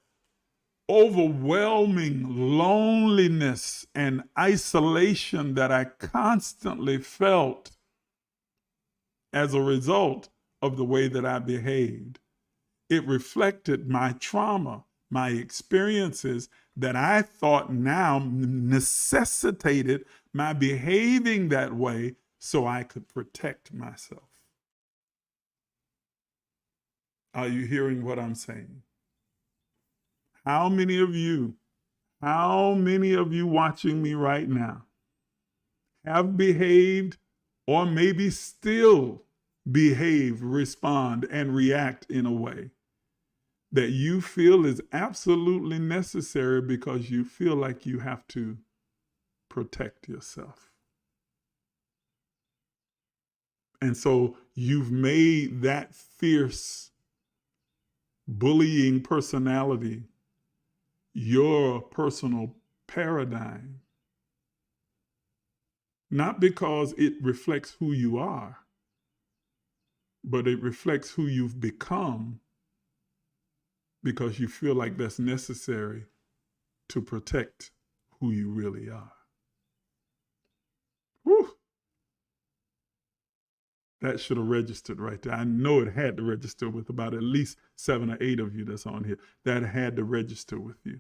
overwhelming loneliness and isolation that I constantly felt as a result of the way that I behaved. It reflected my trauma, my experiences that I thought now necessitated my behaving that way so I could protect myself. Are you hearing what I'm saying? How many of you watching me right now have behaved or maybe still behave, respond, and react in a way that you feel is absolutely necessary because you feel like you have to protect yourself? And so you've made that fierce, bullying personality your personal paradigm, not because it reflects who you are, but it reflects who you've become because you feel like that's necessary to protect who you really are. Whew. That should have registered right there. I know it had to register with about at least 7 or 8 of you that's on here. That had to register with you.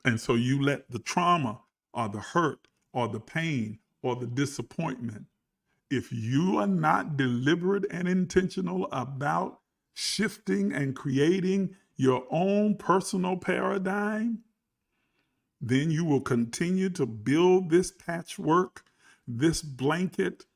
And so you let the trauma or the hurt or the pain or the disappointment, if you are not deliberate and intentional about shifting and creating your own personal paradigm, then you will continue to build this patchwork, this blanket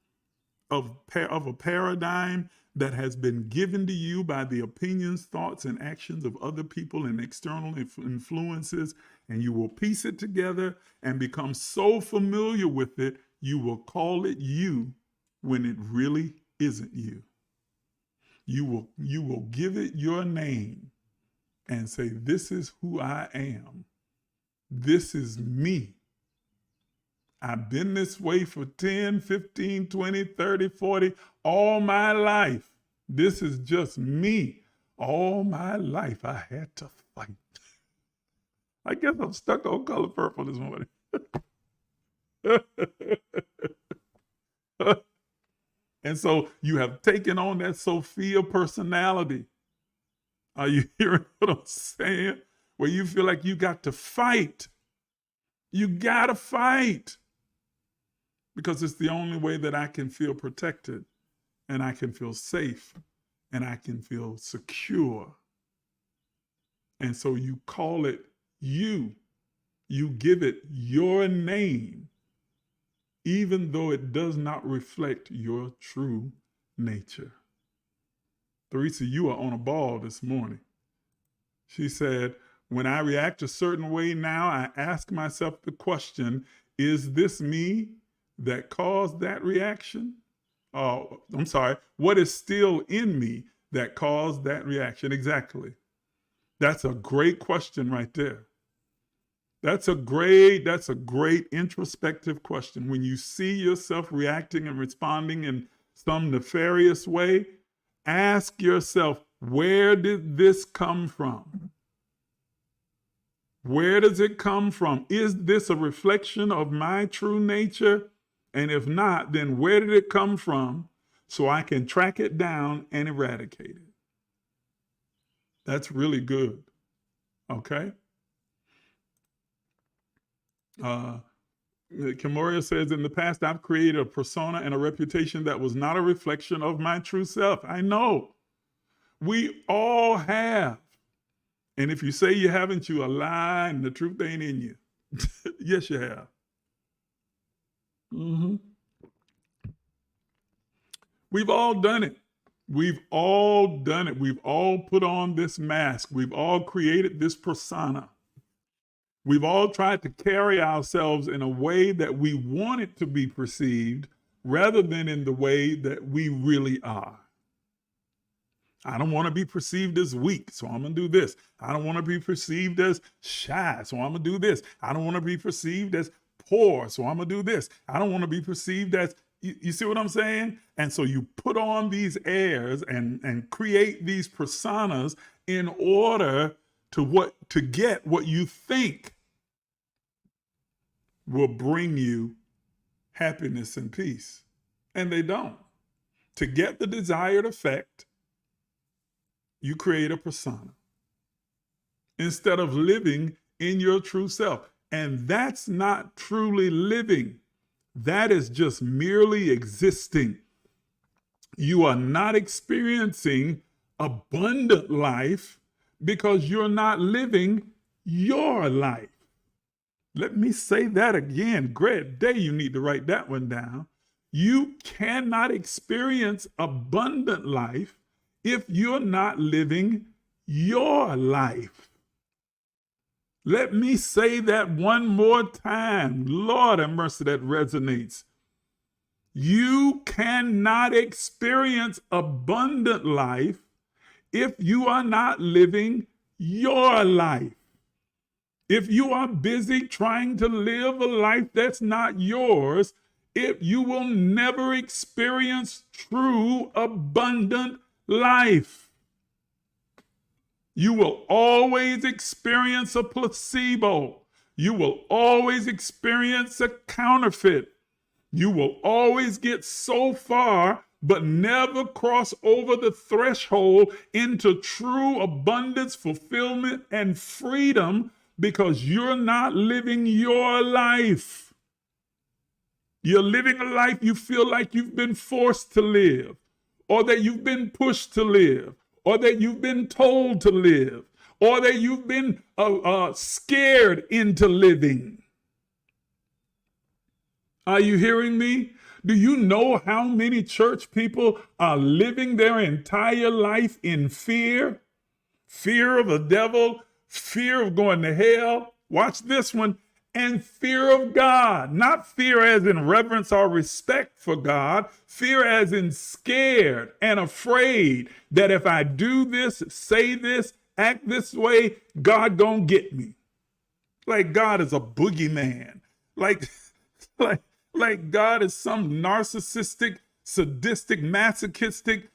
of a paradigm that has been given to you by the opinions, thoughts, and actions of other people and external influences, and you will piece it together and become so familiar with it, you will call it you when it really isn't you. You will give it your name and say, this is who I am. This is me. I've been this way for 10, 15, 20, 30, 40, all my life. This is just me. All my life I had to fight. I guess I'm stuck on Color Purple this morning. And so you have taken on that Sophia personality. Are you hearing what I'm saying? Where you feel like you got to fight. You got to fight. Because it's the only way that I can feel protected and I can feel safe and I can feel secure. And so you call it you. You give it your name, even though it does not reflect your true nature. Theresa, you are on a ball this morning. She said, when I react a certain way now, I ask myself the question, is this me that caused that reaction? What is still in me that caused that reaction? Exactly. That's a great question right there. That's a great introspective question. When you see yourself reacting and responding in some nefarious way, ask yourself, where did this come from? Where does it come from? Is this a reflection of my true nature? And if not, then where did it come from so I can track it down and eradicate it? That's really good. Okay? Kimoria says, in the past, I've created a persona and a reputation that was not a reflection of my true self. I know. We all have. And if you say you haven't, you a lie and the truth ain't in you. Yes, you have. Mm-hmm. We've all done it. We've all done it. We've all put on this mask. We've all created this persona. We've all tried to carry ourselves in a way that we want it to be perceived rather than in the way that we really are. I don't want to be perceived as weak, so I'm going to do this. I don't want to be perceived as shy, so I'm going to do this. I don't want to be perceived as poor, so I'm going to do this. I don't want to be perceived as, you see what I'm saying? And so you put on these airs and create these personas in order to get what you think will bring you happiness and peace. And they don't. To get the desired effect, you create a persona instead of living in your true self. And that's not truly living. That is just merely existing. You are not experiencing abundant life because you're not living your life. Let me say that again. Great day, you need to write that one down. You cannot experience abundant life if you're not living your life. Let me say that one more time. Lord have mercy, that resonates. You cannot experience abundant life if you are not living your life. If you are busy trying to live a life that's not yours, you will never experience true abundant life. You will always experience a placebo. You will always experience a counterfeit. You will always get so far, but never cross over the threshold into true abundance, fulfillment, and freedom because you're not living your life. You're living a life you feel like you've been forced to live, or that you've been pushed to live, or that you've been told to live, or that you've been scared into living. Are you hearing me? Do you know how many church people are living their entire life in fear? Fear of the devil, fear of going to hell. Watch this one. And fear of God. Not fear as in reverence or respect for God. Fear as in scared and afraid that if I do this, say this, act this way, God gonna get me. Like God is a boogeyman. Like God is some narcissistic, sadistic, masochistic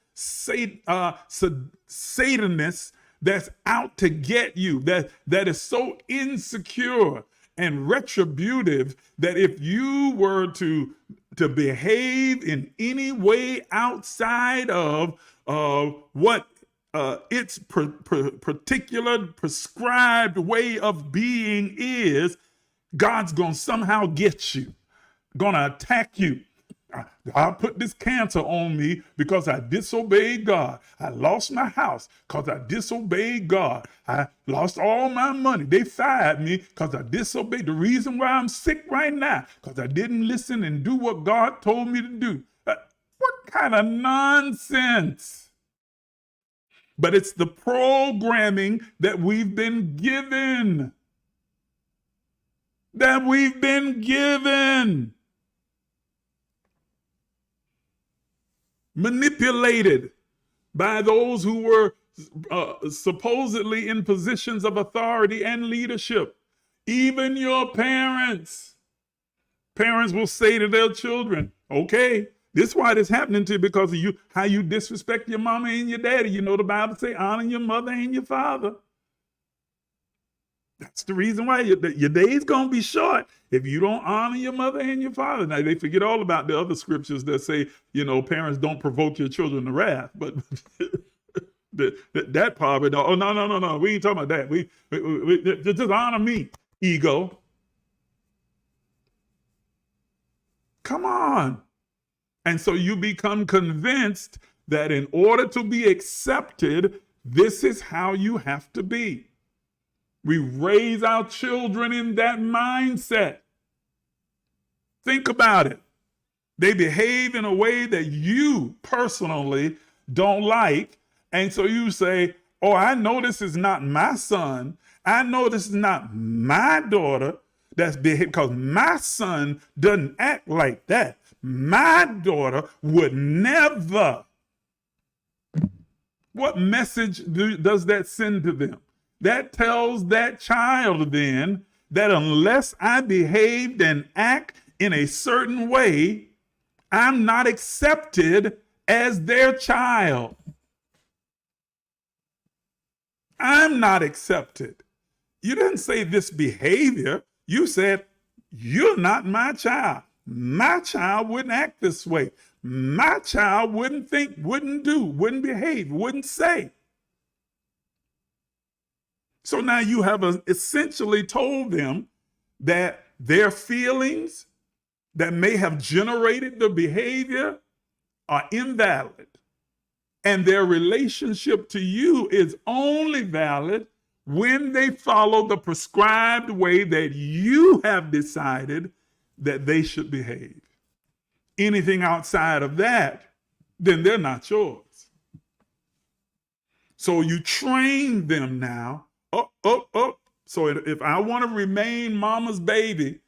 Satanist that's out to get you, that is so insecure and retributive that if you were to behave in any way outside of what its particular prescribed way of being is, God's gonna somehow get you. Gonna attack you. I'll put this cancer on me because I disobeyed God. I lost my house because I disobeyed God. I lost all my money. They fired me because I disobeyed. The reason why I'm sick right now because I didn't listen and do what God told me to do. What kind of nonsense? But it's the programming that we've been given. Manipulated by those who were supposedly in positions of authority and leadership. Even your parents. Parents will say to their children, okay, this is why this happening to you because of you, how you disrespect your mama and your daddy. You know the Bible say honor your mother and your father. That's the reason why your day's going to be short if you don't honor your mother and your father. Now, they forget all about the other scriptures that say, parents don't provoke your children to wrath. But that part of it, oh, no. We ain't talking about that. We just honor me, ego. Come on. And so you become convinced that in order to be accepted, this is how you have to be. We raise our children in that mindset. Think about it. They behave in a way that you personally don't like. And so you say, oh, I know this is not my son. I know this is not my daughter that's behaving because my son doesn't act like that. My daughter would never. What message does that send to them? That tells that child then that unless I behaved and act in a certain way, I'm not accepted as their child. I'm not accepted. You didn't say this behavior. You said, you're not my child. My child wouldn't act this way. My child wouldn't think, wouldn't do, wouldn't behave, wouldn't say. So now you have essentially told them that their feelings that may have generated the behavior are invalid And their relationship to you is only valid when they follow the prescribed way that you have decided that they should behave. Anything outside of that, then they're not yours. So you train them now. So if I want to remain mama's baby,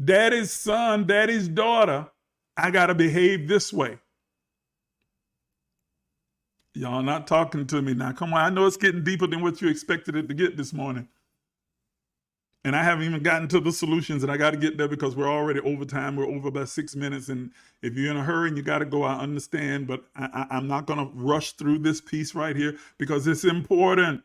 daddy's son, daddy's daughter, I got to behave this way. Y'all not talking to me now. Come on, I know it's getting deeper than what you expected it to get this morning. And I haven't even gotten to the solutions, and I got to get there because we're already over time. We're over about 6 minutes. And if you're in a hurry and you got to go, I understand, but I'm not going to rush through this piece right here because it's important.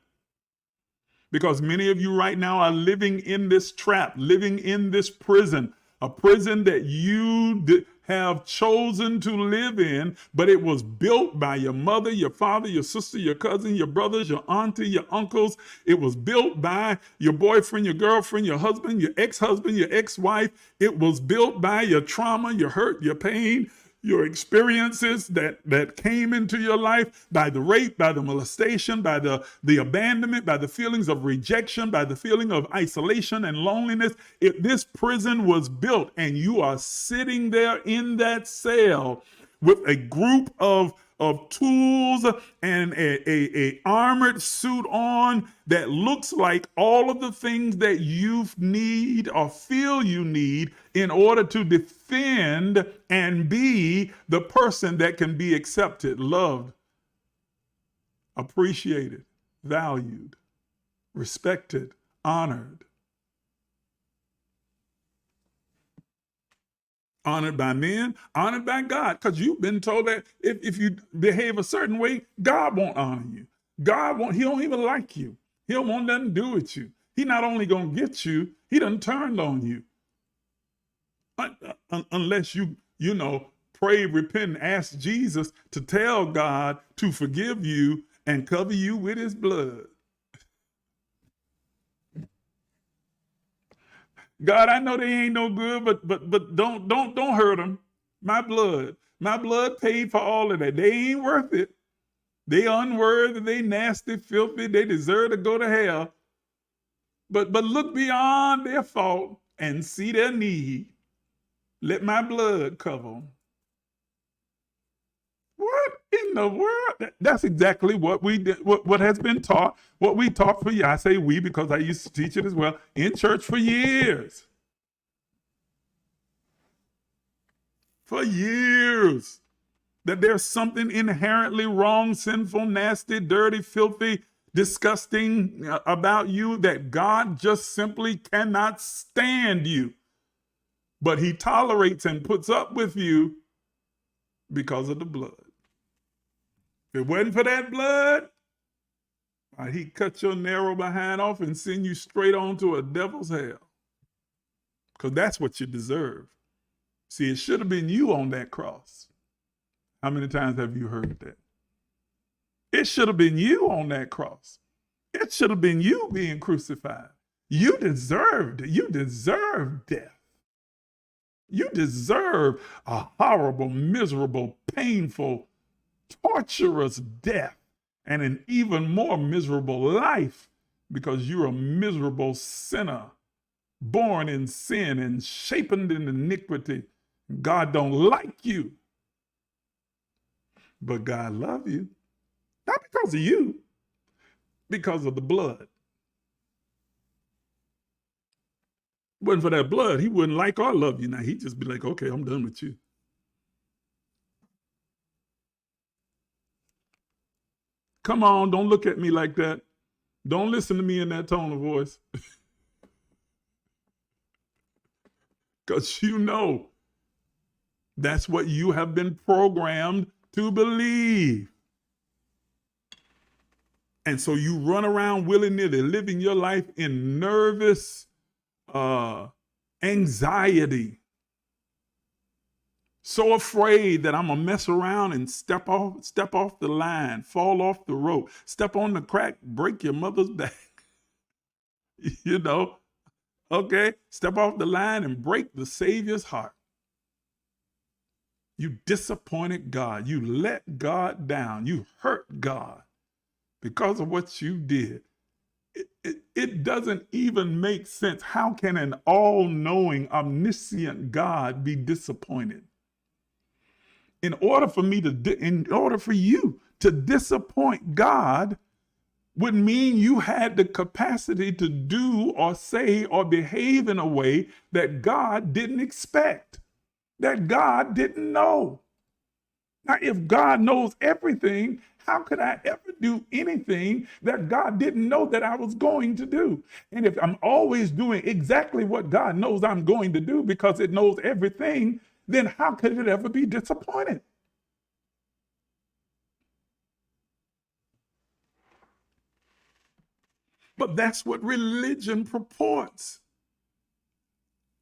Because many of you right now are living in this trap, living in this prison, a prison that you have chosen to live in, but it was built by your mother, your father, your sister, your cousin, your brothers, your auntie, your uncles. It was built by your boyfriend, your girlfriend, your husband, your ex-husband, your ex-wife. It was built by your trauma, your hurt, your pain, your experiences that came into your life, by the rape, by the molestation, by the abandonment, by the feelings of rejection, by the feeling of isolation and loneliness. This prison was built, and you are sitting there in that cell with a group of tools and a armored suit on that looks like all of the things that you need or feel you need in order to defend and be the person that can be accepted, loved, appreciated, valued, respected, honored. Honored by men, honored by God, because you've been told that if you behave a certain way, God won't honor you. He don't even like you. He don't want nothing to do with you. He not only gonna get you, he done turned on you. Unless you pray, repent, and ask Jesus to tell God to forgive you and cover you with his blood. God, I know they ain't no good, but don't hurt them. My blood paid for all of that. They ain't worth it. They unworthy, they nasty, filthy, they deserve to go to hell. But look beyond their fault and see their need. Let my blood cover them. What in the world? That's exactly what we did, what has been taught, what we taught for years. I say we because I used to teach it as well in church for years. For years. That there's something inherently wrong, sinful, nasty, dirty, filthy, disgusting about you, that God just simply cannot stand you. But he tolerates and puts up with you because of the blood. If it wasn't for that blood, he'd cut your narrow behind off and send you straight on to a devil's hell. Because that's what you deserve. See, it should have been you on that cross. How many times have you heard that? It should have been you on that cross. It should have been you being crucified. You deserved death. You deserve a horrible, miserable, painful, torturous death and an even more miserable life because you're a miserable sinner, born in sin and shapen in iniquity. God don't like you, but God loves you, not because of you, because of the blood. Wasn't for that blood, he wouldn't like or love you. Now he'd just be like, okay, I'm done with you. Come on, don't look at me like that. Don't listen to me in that tone of voice. Because you know that's what you have been programmed to believe. And so you run around willy-nilly, living your life in nervous anxiety. So afraid that I'm gonna mess around and step off the line, fall off the rope, step on the crack, break your mother's back. Okay? Step off the line and break the Savior's heart. You disappointed God. You let God down. You hurt God because of what you did. It doesn't even make sense. How can an all-knowing, omniscient God be disappointed? In order for you to disappoint God would mean you had the capacity to do or say or behave in a way that God didn't expect, that God didn't know. Now, if God knows everything, how could I ever do anything that God didn't know that I was going to do? And if I'm always doing exactly what God knows I'm going to do because it knows everything, then how could it ever be disappointed? But that's what religion purports.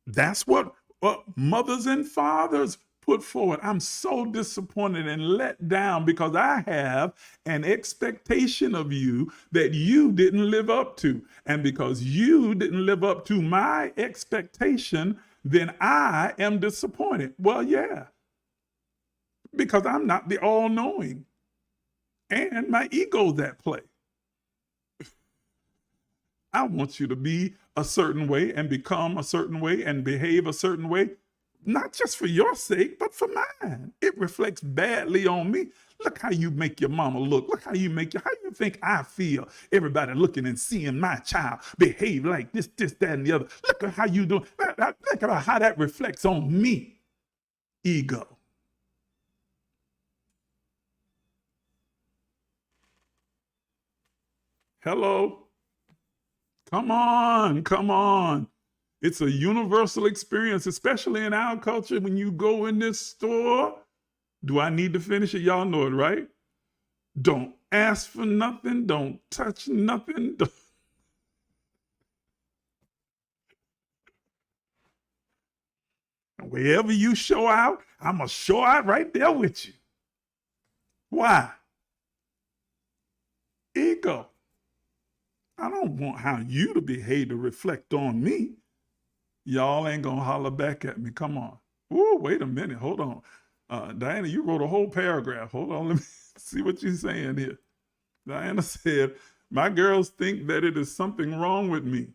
That's what mothers and fathers put forward. I'm so disappointed and let down because I have an expectation of you that you didn't live up to. And because you didn't live up to my expectation, then I am disappointed. Well, yeah, because I'm not the all-knowing. And my ego's at play. I want you to be a certain way and become a certain way and behave a certain way, not just for your sake, but for mine. It reflects badly on me. Look how you make your mama look. Look how you think I feel. Everybody looking and seeing my child behave like this, that, and the other. Look at how you do. Think about how that reflects on me. Ego. Hello. Come on, come on. It's a universal experience, especially in our culture. When you go in this store, do I need to finish it? Y'all know it, right? Don't ask for nothing. Don't touch nothing. Wherever you show out, I'm going to show out right there with you. Why? Ego. I don't want how you to behave to reflect on me. Y'all ain't gonna holler back at me. Come on. Ooh, wait a minute. Hold on. Diana, you wrote a whole paragraph. Hold on. Let me see what you're saying here. Diana said, my girls think that it is something wrong with me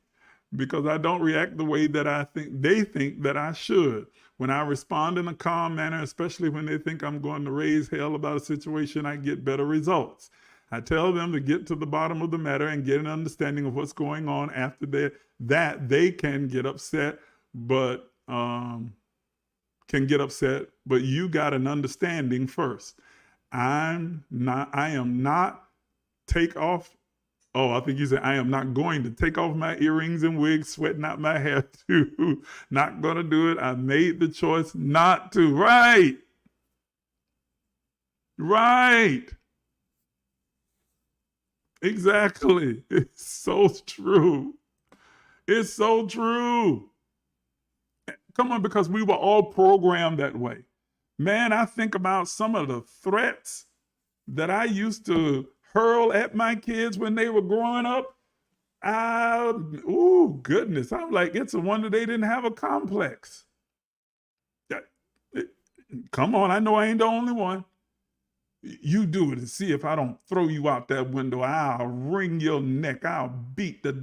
because I don't react the way that they think that I should. When I respond in a calm manner, especially when they think I'm going to raise hell about a situation, I get better results. I tell them to get to the bottom of the matter and get an understanding of what's going on. After that, they can get upset, but you got an understanding first. I am not take off. Oh, I think you said I am not going to take off my earrings and wigs, sweating out my hair too. Not gonna do it. I made the choice not to. Right. Exactly. It's so true. It's so true. Come on, because we were all programmed that way. Man, I think about some of the threats that I used to hurl at my kids when they were growing up. Goodness. I'm like, it's a wonder they didn't have a complex. Come on, I know I ain't the only one. You do it and see if I don't throw you out that window. I'll wring your neck. I'll beat the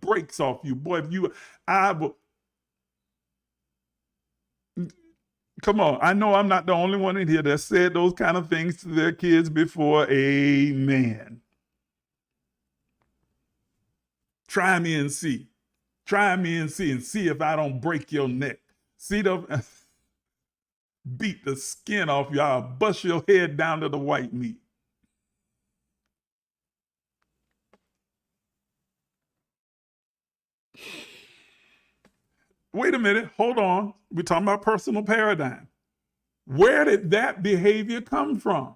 brakes off you, boy. I will. Come on. I know I'm not the only one in here that said those kind of things to their kids before. Amen. Try me and see. Try me and see if I don't break your neck. Beat the skin off you. I'll bust your head down to the white meat. Wait a minute. Hold on. We're talking about personal paradigm. Where did that behavior come from?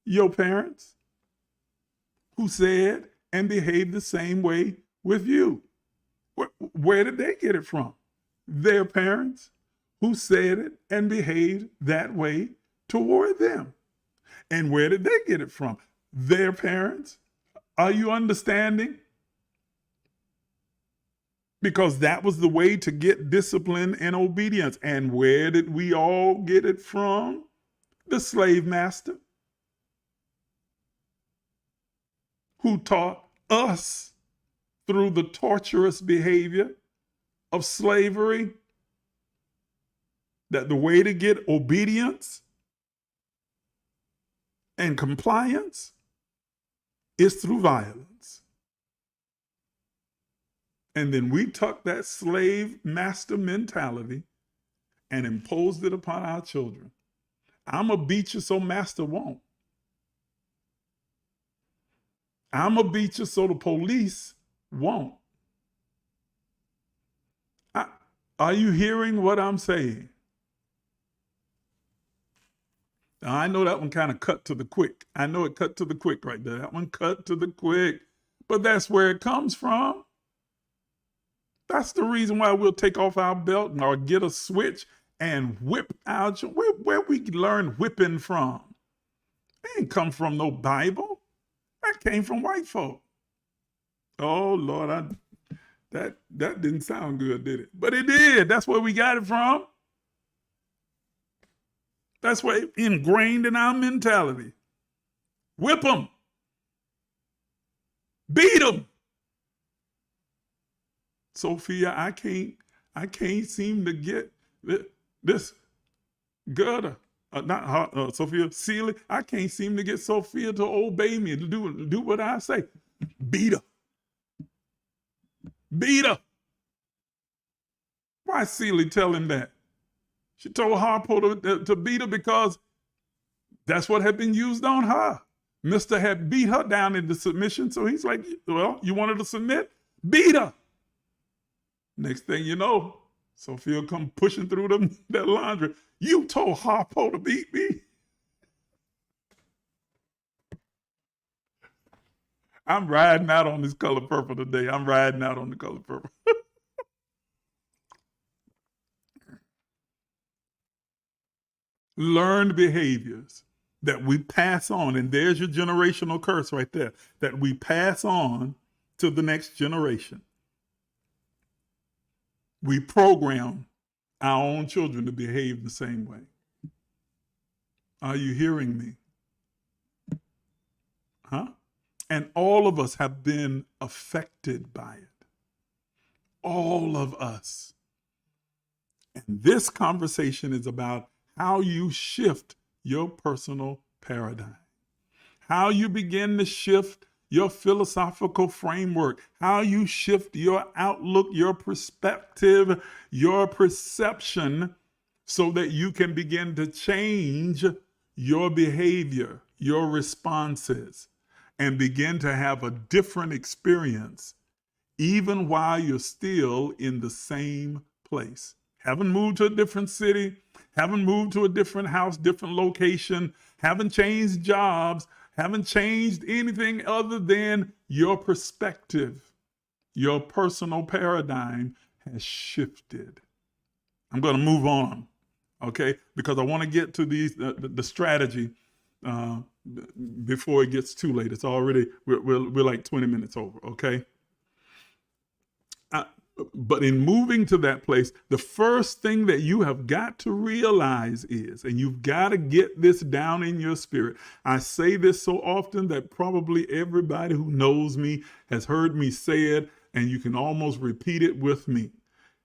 Your parents, who said and behaved the same way with you. Where did they get it from? Their parents, who said it and behaved that way toward them. And where did they get it from? Their parents. Are you understanding? because that was the way to get discipline and obedience. And where did we all get it from? The slave master, who taught us through the torturous behavior of slavery that the way to get obedience and compliance is through violence. And then we took that slave master mentality and imposed it upon our children. I'm going to beat you so master won't. I'm going to beat you so the police won't. Are you hearing what I'm saying? Now, I know that one kind of cut to the quick. I know it cut to the quick right there. That one cut to the quick. But that's where it comes from. That's the reason why we'll take off our belt or get a switch and whip out. Where we learn whipping from? It ain't come from no Bible. That came from white folk. Oh, Lord, that didn't sound good, did it? But it did. That's where we got it from. That's why it's ingrained in our mentality. Whip them. Beat them. Sophia, I can't seem to get this girl, not Sophia Sealy. I can't seem to get Sophia to obey me, to do what I say. Beat her. Beat her. Why Sealy tell him that? She told Harpo to beat her because that's what had been used on her. Mister had beat her down into submission, so he's like, well, you wanted to submit? Beat her. Next thing you know, Sophia come pushing through that laundry. You told Harpo to beat me. I'm riding out on this color purple today. I'm riding out on the color purple. Learned behaviors that we pass on, and there's your generational curse right there, that we pass on to the next generation. We program our own children to behave the same way. Are you hearing me? Huh? And all of us have been affected by it. All of us. And this conversation is about how you shift your personal paradigm, how you begin to shift your philosophical framework, how you shift your outlook, your perspective, your perception, so that you can begin to change your behavior, your responses, and begin to have a different experience, even while you're still in the same place. Haven't moved to a different city, haven't moved to a different house, different location, haven't changed jobs, haven't changed anything other than your perspective. Your personal paradigm has shifted. I'm going to move on, okay? Because I want to get to the strategy before it gets too late. It's already, we're like 20 minutes over, okay? But in moving to that place, the first thing that you have got to realize is, and you've got to get this down in your spirit. I say this so often that probably everybody who knows me has heard me say it, and you can almost repeat it with me.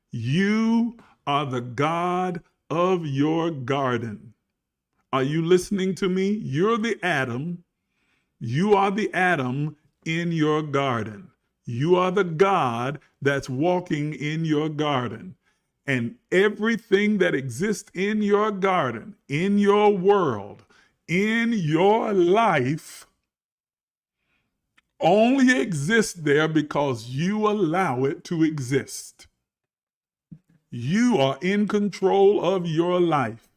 You are the God of your garden. Are you listening to me? You're the Adam. You are the Adam in your garden. You are the God that's walking in your garden. And everything that exists in your garden, in your world, in your life, only exists there because you allow it to exist. You are in control of your life.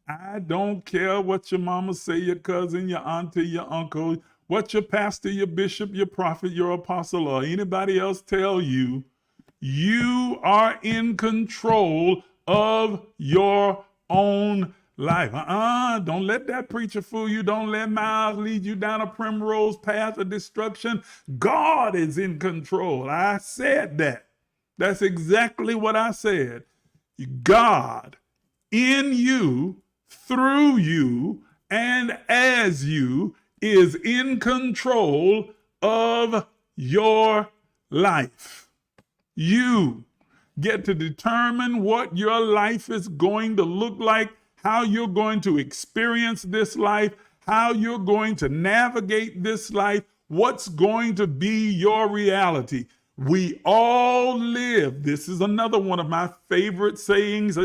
I don't care what your mama say, your cousin, your auntie, your uncle, what your pastor, your bishop, your prophet, your apostle, or anybody else tell you. You are in control of your own life. Don't let that preacher fool you. Don't let Miles lead you down a primrose path of destruction. God is in control. I said that. That's exactly what I said. God in you, through you, and as you is in control of your life. You get to determine what your life is going to look like, how you're going to experience this life, how you're going to navigate this life, what's going to be your reality. We all live. This is another one of my favorite sayings.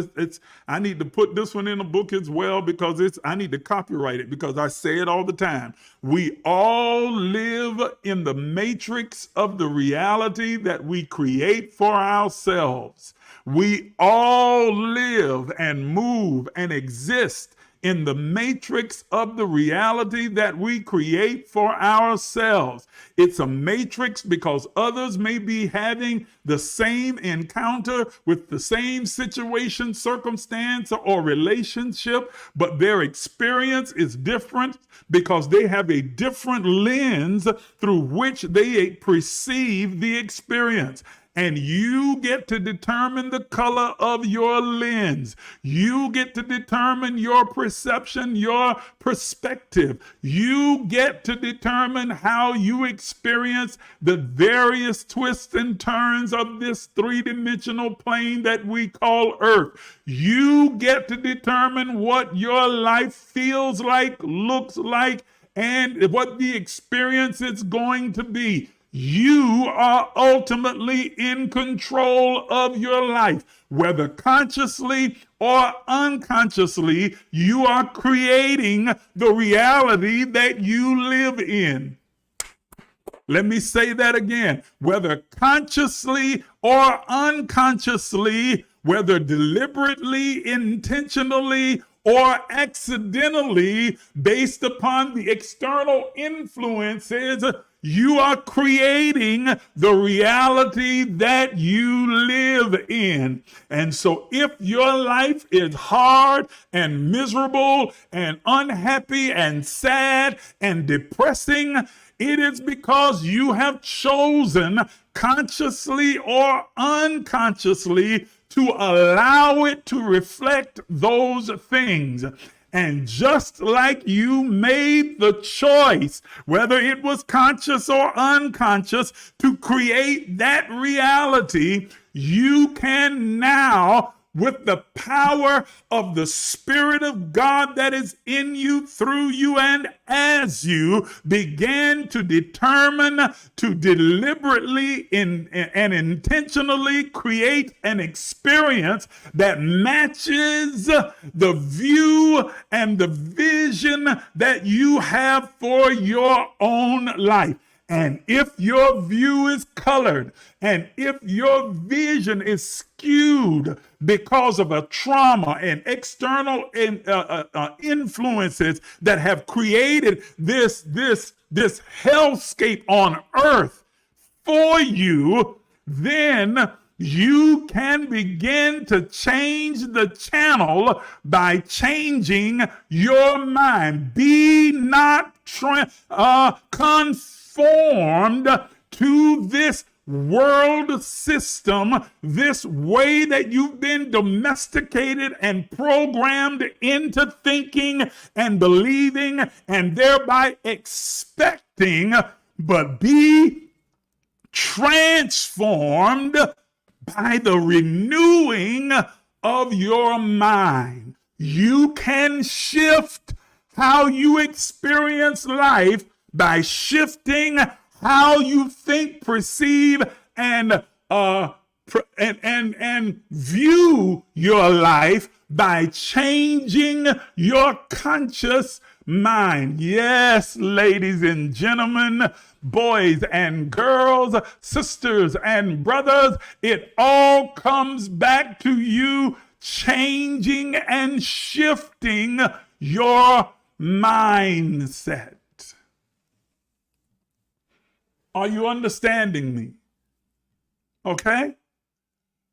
I need to put this one in a book as well because I need to copyright it because I say it all the time. We all live in the matrix of the reality that we create for ourselves. We all live and move and exist in the matrix of the reality that we create for ourselves. It's a matrix because others may be having the same encounter with the same situation, circumstance, or relationship, but their experience is different because they have a different lens through which they perceive the experience. And you get to determine the color of your lens. You get to determine your perception, your perspective. You get to determine how you experience the various twists and turns of this three-dimensional plane that we call Earth. You get to determine what your life feels like, looks like, and what the experience is going to be. You are ultimately in control of your life. Whether consciously or unconsciously, you are creating the reality that you live in. Let me say that again. Whether consciously or unconsciously, whether deliberately, intentionally, or accidentally, based upon the external influences, you are creating the reality that you live in. And so if your life is hard and miserable and unhappy and sad and depressing, it is because you have chosen, consciously or unconsciously, to allow it to reflect those things. And just like you made the choice, whether it was conscious or unconscious, to create that reality, you can now, with the power of the Spirit of God that is in you, through you, and as you, begin to determine to deliberately and intentionally create an experience that matches the view and the vision that you have for your own life. And if your view is colored, and if your vision is skewed because of a trauma and external influences that have created this hellscape on earth for you, then you can begin to change the channel by changing your mind. Be not conformed to this world system, this way that you've been domesticated and programmed into thinking and believing and thereby expecting, but be transformed by the renewing of your mind. You can shift how you experience life by shifting how you think, perceive, and view your life by changing your conscious mind. Yes, ladies and gentlemen, boys and girls, sisters and brothers, it all comes back to you changing and shifting your mindset. Are you understanding me? Okay?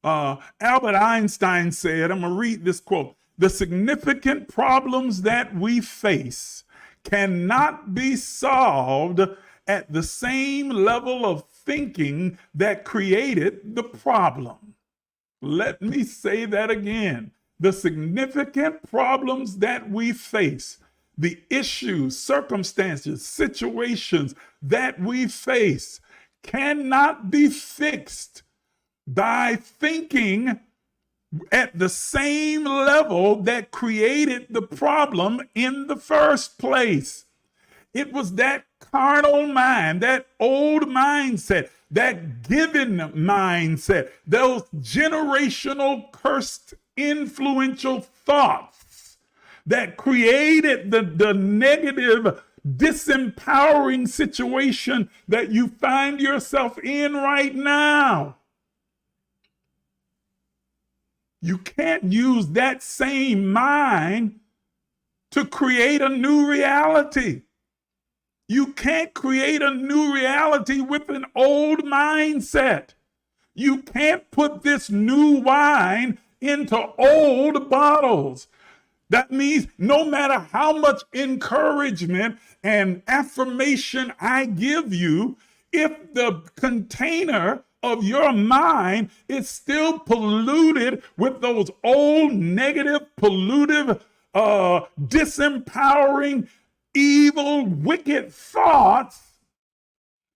Albert Einstein said, I'm going to read this quote, "The significant problems that we face cannot be solved at the same level of thinking that created the problem. Let me say that again. The significant problems that we face, the issues, circumstances, situations that we face cannot be fixed by thinking at the same level that created the problem in the first place. It was that carnal mind, that old mindset, that given mindset, those generational cursed influential thoughts that created the negative, disempowering situation that you find yourself in right now. You can't use that same mind to create a new reality. You can't create a new reality with an old mindset. You can't put this new wine into old bottles. That means no matter how much encouragement and affirmation I give you, if the container of your mind is still polluted with those old negative, pollutive, disempowering, evil, wicked thoughts,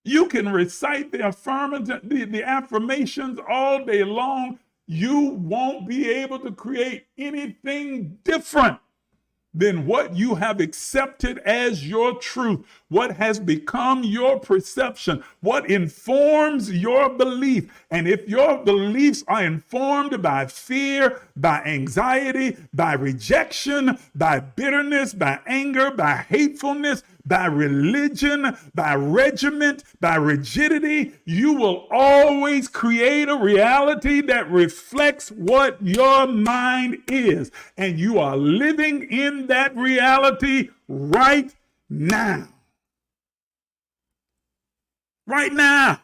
you can recite the affirmations all day long. You won't be able to create anything different than what you have accepted as your truth, what has become your perception, what informs your belief. And if your beliefs are informed by fear, by anxiety, by rejection, by bitterness, by anger, by hatefulness, by religion, by regiment, by rigidity, you will always create a reality that reflects what your mind is. And you are living in that reality right now. Right now.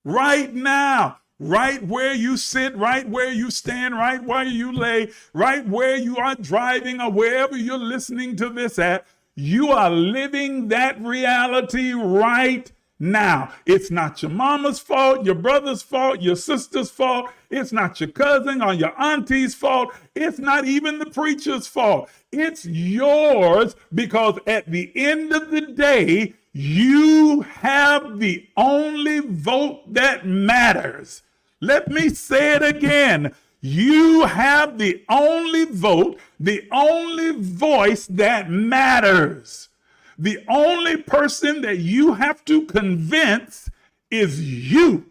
Right now. Right where you sit, right where you stand, right where you lay, right where you are driving or wherever you're listening to this at. You are living that reality right now. It's not your mama's fault, your brother's fault, your sister's fault. It's not your cousin or your auntie's fault. It's not even the preacher's fault. It's yours, because at the end of the day, you have the only vote that matters. Let me say it again. You have the only vote, the only voice that matters. The only person that you have to convince is you.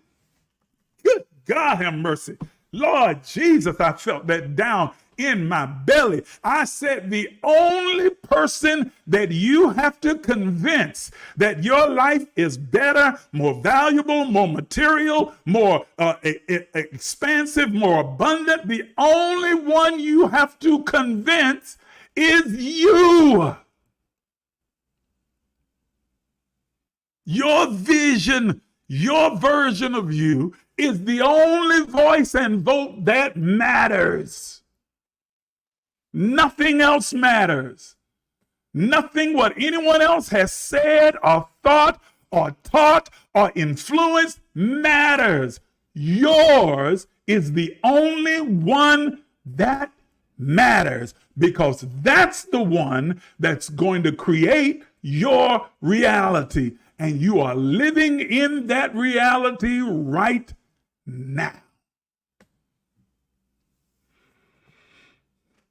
Good God have mercy. Lord Jesus, I felt that down in my belly. I said the only person that you have to convince that your life is better, more valuable, more material, more expansive, more abundant, the only one you have to convince is you. Your vision, your version of you is the only voice and vote that matters. Nothing else matters. Nothing what anyone else has said or thought or taught or influenced matters. Yours is the only one that matters, because that's the one that's going to create your reality. And you are living in that reality right now.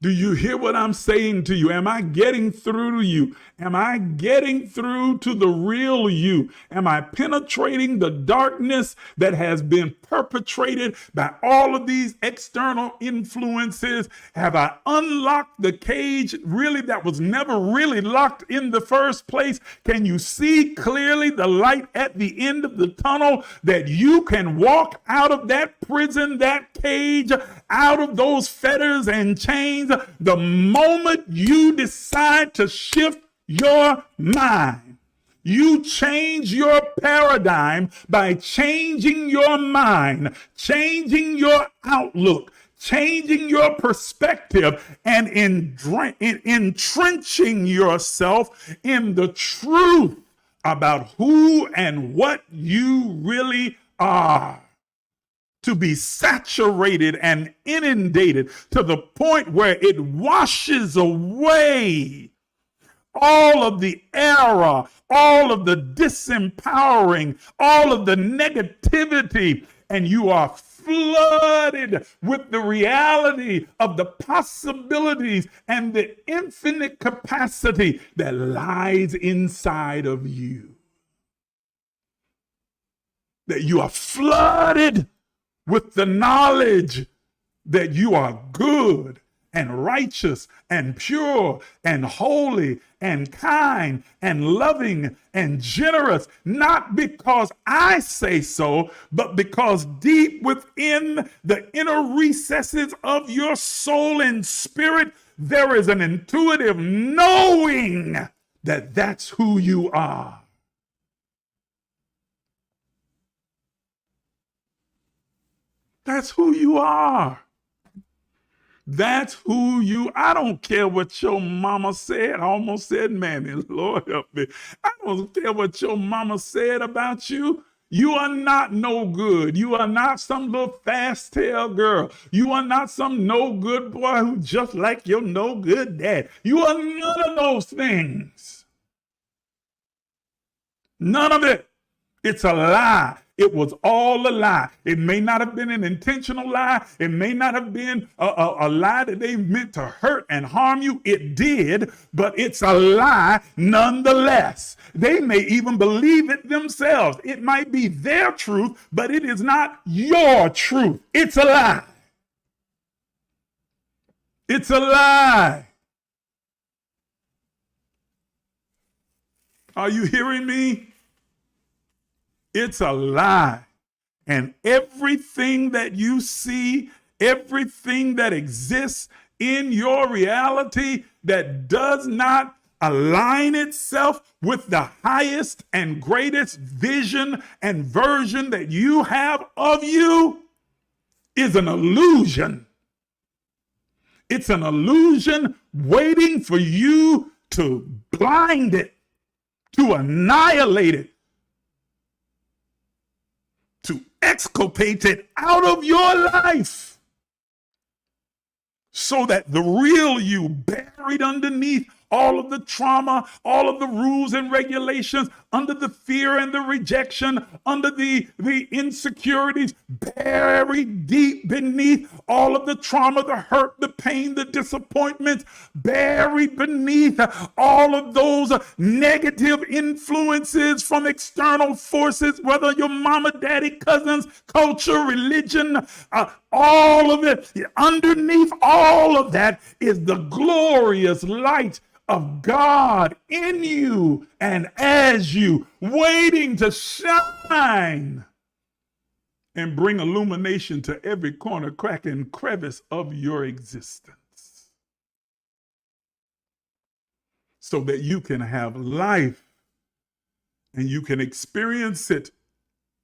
Do you hear what I'm saying to you? Am I getting through to you? Am I getting through to the real you? Am I penetrating the darkness that has been perpetrated by all of these external influences? Have I unlocked the cage really that was never really locked in the first place? Can you see clearly the light at the end of the tunnel, that you can walk out of that prison, that cage, out of those fetters and chains the moment you decide to shift your mind? You change your paradigm by changing your mind, changing your outlook, changing your perspective and entrenching yourself in the truth about who and what you really are. To be saturated and inundated to the point where it washes away all of the error, all of the disempowering, all of the negativity, and you are flooded with the reality of the possibilities and the infinite capacity that lies inside of you. That you are flooded with the knowledge that you are good and righteous and pure and holy and kind and loving and generous, not because I say so, but because deep within the inner recesses of your soul and spirit, there is an intuitive knowing that that's who you are. That's who you are. That's who you, I don't care what your mama said. I almost said mammy, Lord help me. I don't care what your mama said about you. You are not no good. You are not some little fast tail girl. You are not some no good boy who just like your no good dad. You are none of those things. None of it. It's a lie. It was all a lie. It may not have been an intentional lie. It may not have been a lie that they meant to hurt and harm you. It did, but it's a lie nonetheless. They may even believe it themselves. It might be their truth, but it is not your truth. It's a lie. It's a lie. Are you hearing me? It's a lie. And everything that you see, everything that exists in your reality that does not align itself with the highest and greatest vision and version that you have of you is an illusion. It's an illusion waiting for you to blind it, to annihilate it, to exculpate it out of your life so that the real you, buried underneath all of the trauma, all of the rules and regulations, under the fear and the rejection, under the insecurities, buried deep beneath all of the trauma, the hurt, the pain, the disappointments, buried beneath all of those negative influences from external forces, whether your mama, daddy, cousins, culture, religion, all of it. Underneath all of that is the glorious light of God in you and as you, waiting to shine and bring illumination to every corner, crack, and crevice of your existence, so that you can have life and you can experience it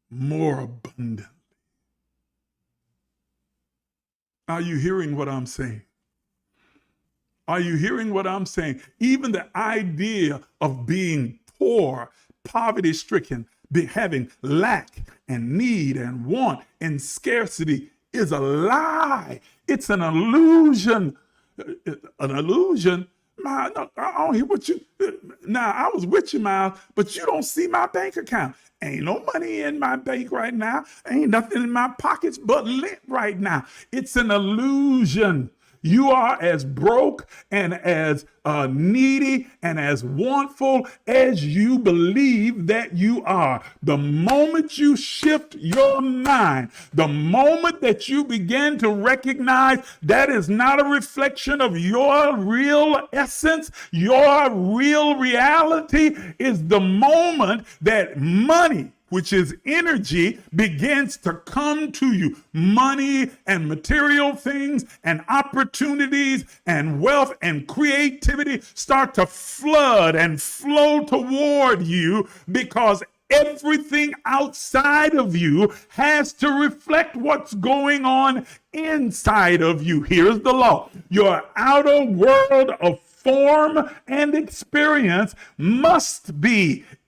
more abundantly. Are you hearing what I'm saying? Are you hearing what I'm saying? Even the idea of being poor, poverty-stricken, having lack and need and want and scarcity is a lie. It's an illusion. An illusion? I don't hear what you... Now, I was with you, Miles, but you don't see my bank account. Ain't no money in my bank right now. Ain't nothing in my pockets but lint right now. It's an illusion. You are as broke and as needy and as wantful as you believe that you are. The moment you shift your mind, the moment that you begin to recognize that is not a reflection of your real essence, your real reality, is the moment that money, which is energy, begins to come to you. Money and material things and opportunities and wealth and creativity start to flood and flow toward you, because Everything outside of you has to reflect what's going on inside of you. Here's the law. Your outer world of form and experience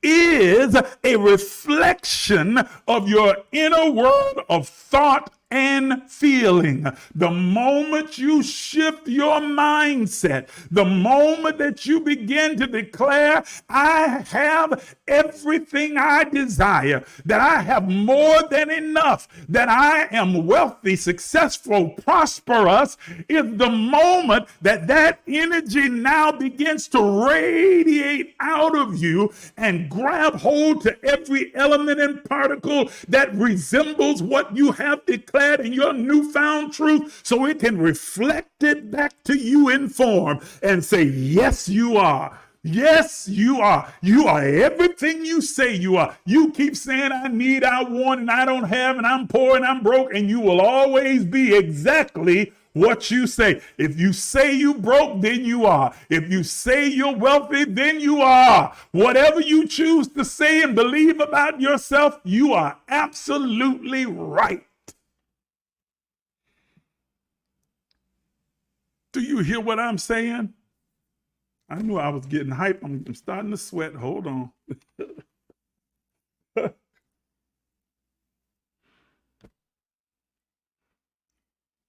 is a reflection of your inner world of thought and feeling. The moment you shift your mindset, the moment that you begin to declare, I have everything I desire, that I have more than enough, that I am wealthy, successful, prosperous, is the moment that energy now begins to radiate out of you and grab hold to every element and particle that resembles what you have declared in your newfound truth, so it can reflect it back to you in form and say, yes, you are. Yes, you are. You are everything you say you are. You keep saying, I need, I want, and I don't have, and I'm poor and I'm broke, and you will always be exactly what you say. If you say you broke, then you are. If you say you're wealthy, then you are. Whatever you choose to say and believe about yourself, you are absolutely right. Do you hear what I'm saying? I knew I was getting hyped. I'm starting to sweat. Hold on.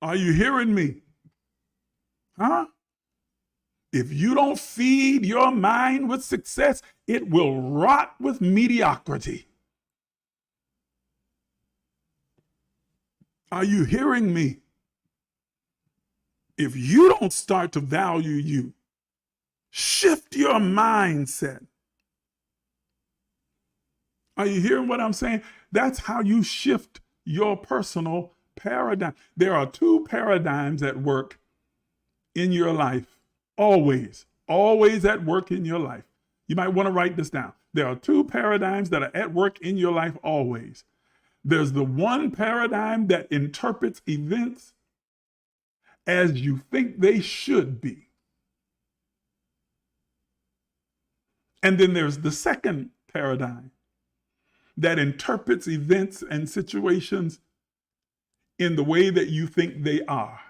Are you hearing me? Huh? If you don't feed your mind with success, it will rot with mediocrity. Are you hearing me? If you don't start to value you, shift your mindset. Are you hearing what I'm saying? That's how you shift your personal paradigm. There are two paradigms at work in your life, always at work in your life. You might want to write this down. There are two paradigms that are at work in your life always. There's the one paradigm that interprets events as you think they should be. And then there's the second paradigm that interprets events and situations in the way that you think they are.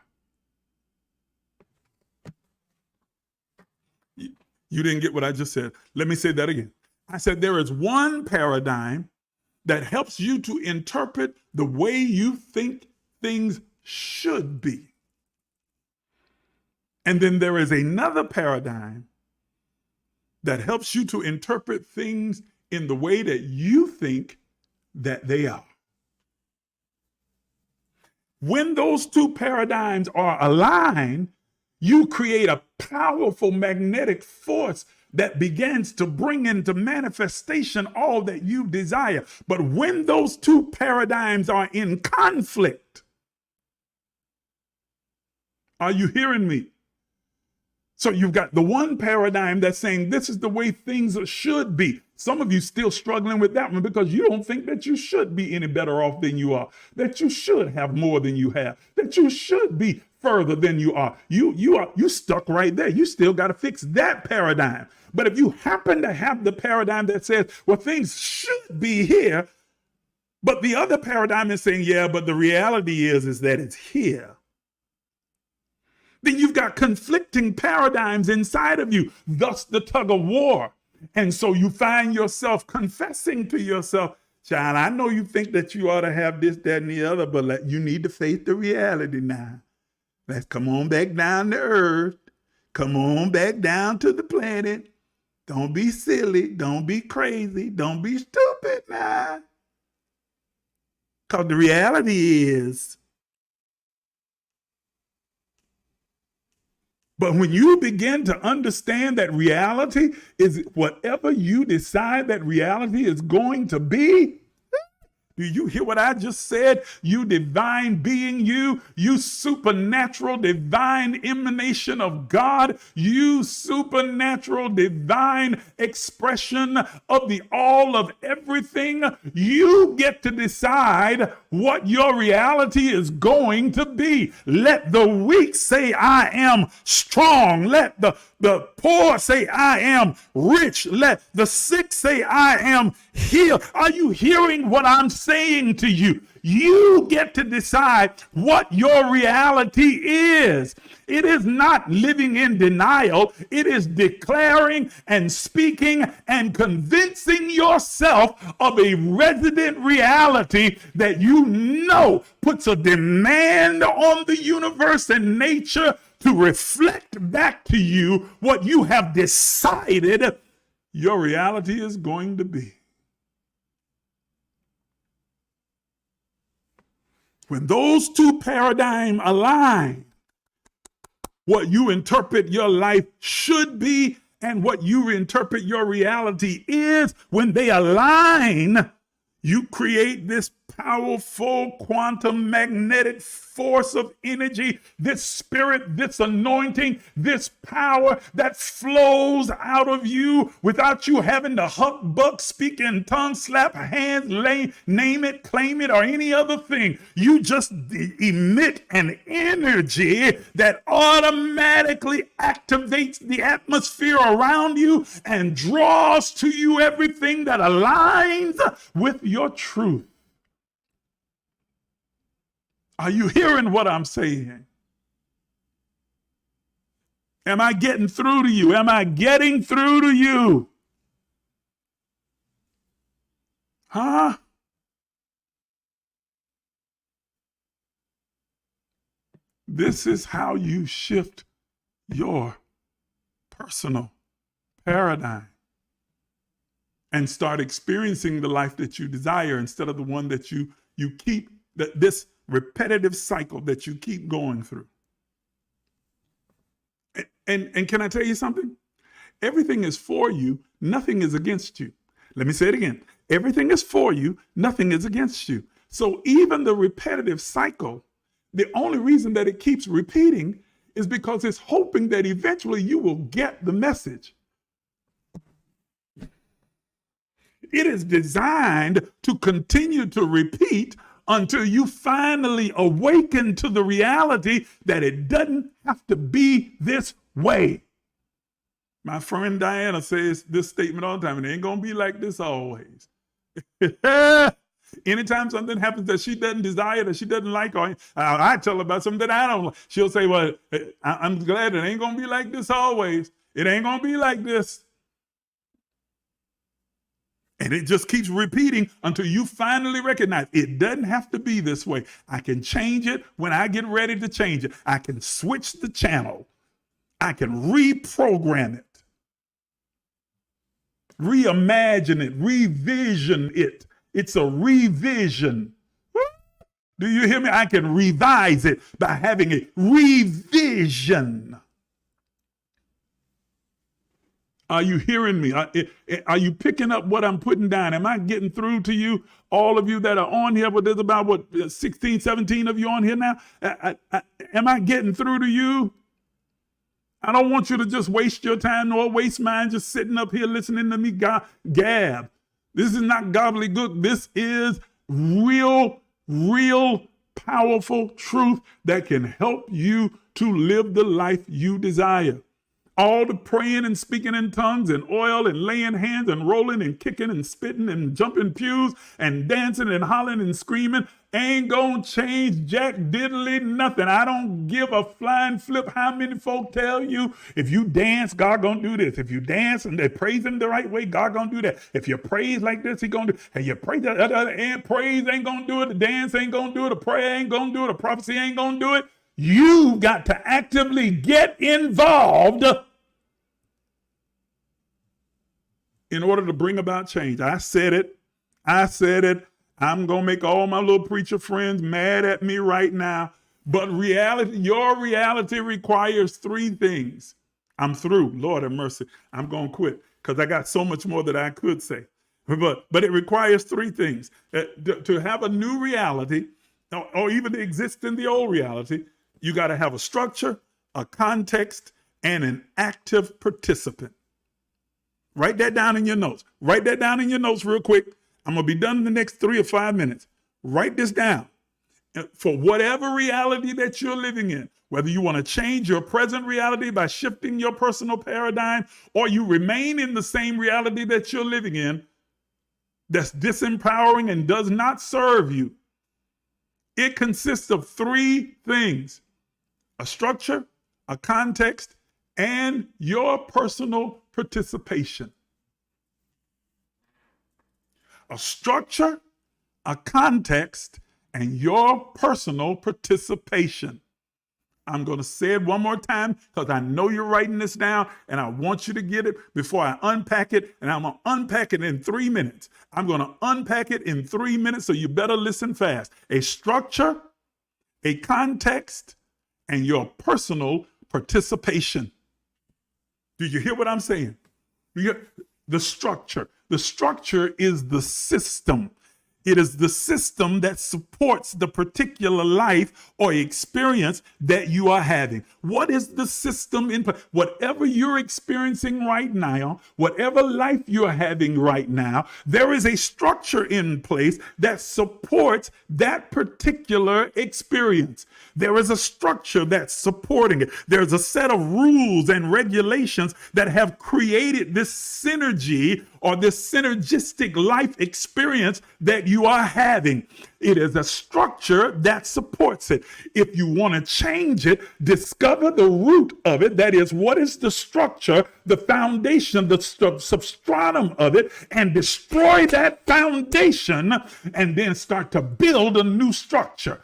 You didn't get what I just said. Let me say that again. I said there is one paradigm that helps you to interpret the way you think things should be. And then there is another paradigm that helps you to interpret things in the way that you think that they are. When those two paradigms are aligned, you create a powerful magnetic force that begins to bring into manifestation all that you desire. But when those two paradigms are in conflict, are you hearing me? So you've got the one paradigm that's saying this is the way things should be. Some of you still struggling with that one because you don't think that you should be any better off than you are, that you should have more than you have, that you should be further than you are. You stuck right there. You still got to fix that paradigm. But if you happen to have the paradigm that says, well, things should be here, but the other paradigm is saying, yeah, but the reality is that it's here, then you've got conflicting paradigms inside of you, thus the tug of war. And so you find yourself confessing to yourself, child, I know you think that you ought to have this, that, and the other, but you need to face the reality now. Let's come on back down to earth. Come on back down to the planet. Don't be silly. Don't be crazy. Don't be stupid now. Because the reality is, but when you begin to understand that reality is whatever you decide that reality is going to be, Do you hear what I just said? You divine being, you supernatural divine emanation of God, you supernatural divine expression of the all of everything. You get to decide what your reality is going to be. Let the weak say, I am strong. Let the poor say, I am rich. Let the sick say, I am healed. Are you hearing what I'm saying to you? You get to decide what your reality is. It is not living in denial. It is declaring and speaking and convincing yourself of a resident reality that you know puts a demand on the universe and nature to reflect back to you what you have decided your reality is going to be. When those two paradigms align, what you interpret your life should be and what you interpret your reality is, when they align, you create this powerful quantum magnetic force of energy, this spirit, this anointing, this power that flows out of you without you having to huckbuck, speak in tongues, slap hands, name it, claim it, or any other thing. You just emit an energy that automatically activates the atmosphere around you and draws to you everything that aligns with your truth. Are you hearing what I'm saying? Am I getting through to you? Am I getting through to you? Huh? This is how you shift your personal paradigm and start experiencing the life that you desire instead of the one that you keep, this repetitive cycle that you keep going through. And can I tell you something? Everything is for you, nothing is against you. Let me say it again. Everything is for you, nothing is against you. So even the repetitive cycle, the only reason that it keeps repeating is because it's hoping that eventually you will get the message. It is designed to continue to repeat until you finally awaken to the reality that it doesn't have to be this way. My friend Diana says this statement all the time, and it ain't gonna be like this always. Anytime something happens that she doesn't desire, that she doesn't like, or I tell her about something that I don't like, she'll say, well, I'm glad it ain't gonna be like this always. It ain't gonna be like this. And it just keeps repeating until you finally recognize it doesn't have to be this way. I can change it when I get ready to change it. I can switch the channel. I can reprogram it, reimagine it, revision it. It's a revision. Do you hear me? I can revise it by having a revision. Are you hearing me? Are you picking up what I'm putting down? Am I getting through to you? All of you that are on here, but there's about 16, 17 of you on here now. Am I getting through to you? I don't want you to just waste your time nor waste mine just sitting up here listening to me gab. This is not gobbledygook. This is real powerful truth that can help you to live the life you desire. All the praying and speaking in tongues and oil and laying hands and rolling and kicking and spitting and jumping pews and dancing and hollering and screaming ain't gonna change jack diddly nothing. I don't give a flying flip how many folk tell you if you dance, God gonna do this. If you dance and they praise him the right way, God gonna do that. If you praise like this, he gonna do. And you praise and praise ain't gonna do it. The dance ain't gonna do it. The prayer ain't gonna do it. The prophecy ain't gonna do it. You've got to actively get involved in order to bring about change. I said it. I'm going to make all my little preacher friends mad at me right now. But your reality requires three things. I'm through. Lord have mercy. I'm going to quit because I got so much more that I could say. But it requires three things. To have a new reality, or even to exist in the old reality, you got to have a structure, a context, and an active participant. Write that down in your notes. Write that down in your notes real quick. I'm going to be done in the next 3 or 5 minutes. Write this down. For whatever reality that you're living in, whether you want to change your present reality by shifting your personal paradigm, or you remain in the same reality that you're living in, that's disempowering and does not serve you, it consists of three things: a structure, a context, and your personal participation. A structure, a context, and your personal participation. I'm going to say it one more time because I know you're writing this down and I want you to get it before I unpack it. And I'm going to unpack it in 3 minutes. I'm going to unpack it in 3 minutes, so you better listen fast. A structure, a context, and your personal participation. Do you hear what I'm saying? The structure. The structure is the system. It is the system that supports the particular life or experience that you are having. What is the system in place? Whatever you're experiencing right now, whatever life you're having right now, there is a structure in place that supports that particular experience. There is a structure that's supporting it. There's a set of rules and regulations that have created this synergy or this synergistic life experience that you are having. It is a structure that supports it. If you want to change it, discover the root of it. That is, what is the structure, the foundation, the substratum of it, and destroy that foundation, and then start to build a new structure.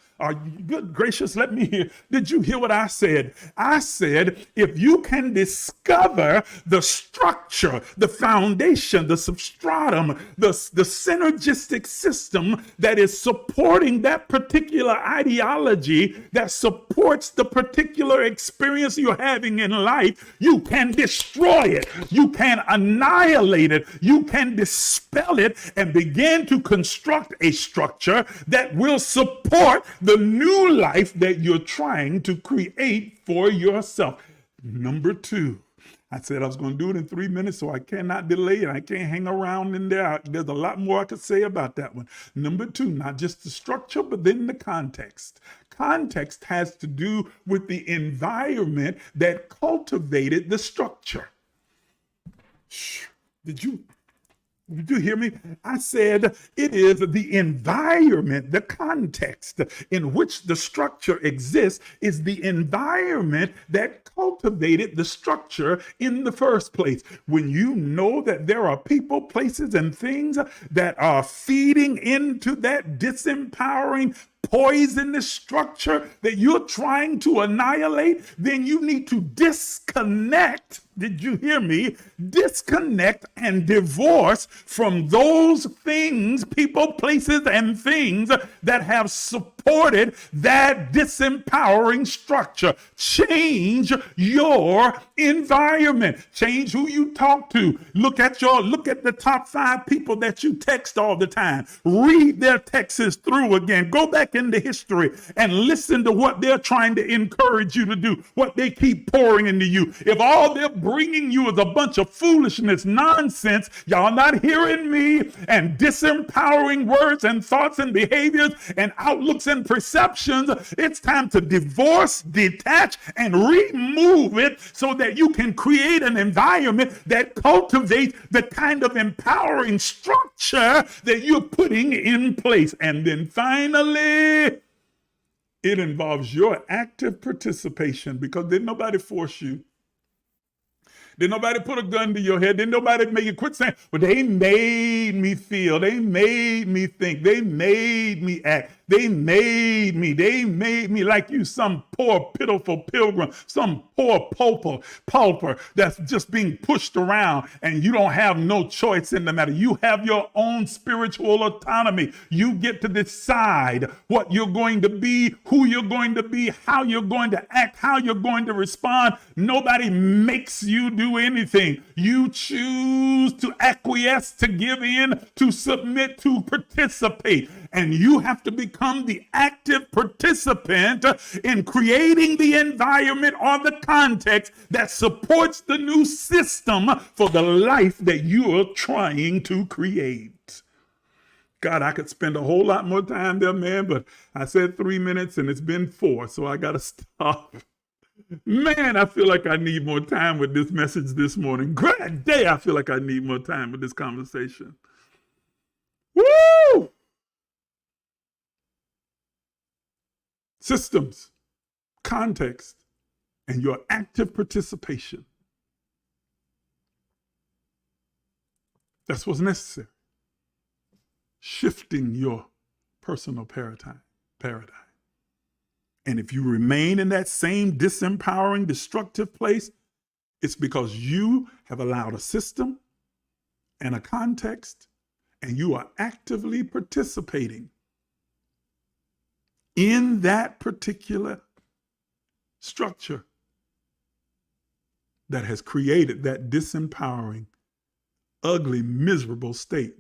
Good gracious, let me hear. Did you hear what I said? I said, if you can discover the structure, the foundation, the substratum, the synergistic system that is supporting that particular ideology, that supports the particular experience you're having in life, you can destroy it. You can annihilate it. You can dispel it and begin to construct a structure that will support the new life that you're trying to create for yourself. Number 2, I said I was going to do it in 3 minutes, so I cannot delay it. I can't hang around in there. There's a lot more I could say about that one. Number 2, not just the structure, but then the context. Context has to do with the environment that cultivated the structure. Did you hear me? I said it is the environment, the context in which the structure exists is the environment that cultivated the structure in the first place. When you know that there are people, places, and things that are feeding into that disempowering, poisonous structure that you're trying to annihilate, then you need to disconnect. Did you hear me? Disconnect and divorce from those things, people, places, and things that have supported that disempowering structure. Change your environment. Change who you talk to. Look at the top 5 people that you text all the time. Read their texts through again. Go back into history and listen to what they're trying to encourage you to do, what they keep pouring into you. If all they're bringing you is a bunch of foolishness, nonsense, y'all not hearing me, and disempowering words and thoughts and behaviors and outlooks and perceptions, it's time to divorce, detach, and remove it so that you can create an environment that cultivates the kind of empowering structure that you're putting in place. And then finally, it involves your active participation, because didn't nobody force you. Didn't nobody put a gun to your head. Didn't nobody make you quit saying, well, they made me feel. They made me think. They made me act. They made me like you some poor, pitiful pilgrim, some poor pauper that's just being pushed around, and you don't have no choice in the matter. You have your own spiritual autonomy. You get to decide what you're going to be, who you're going to be, how you're going to act, how you're going to respond. Nobody makes you do do anything. You choose to acquiesce, to give in, to submit, to participate. And you have to become the active participant in creating the environment or the context that supports the new system for the life that you are trying to create. God, I could spend a whole lot more time there, man, but I said 3 minutes and it's been 4, so I got to stop. Man, I feel like I need more time with this message this morning. Great day, I feel like I need more time with this conversation. Woo! Systems, context, and your active participation. That's what's necessary. Shifting your personal paradigm. And if you remain in that same disempowering, destructive place, it's because you have allowed a system and a context, and you are actively participating in that particular structure that has created that disempowering, ugly, miserable state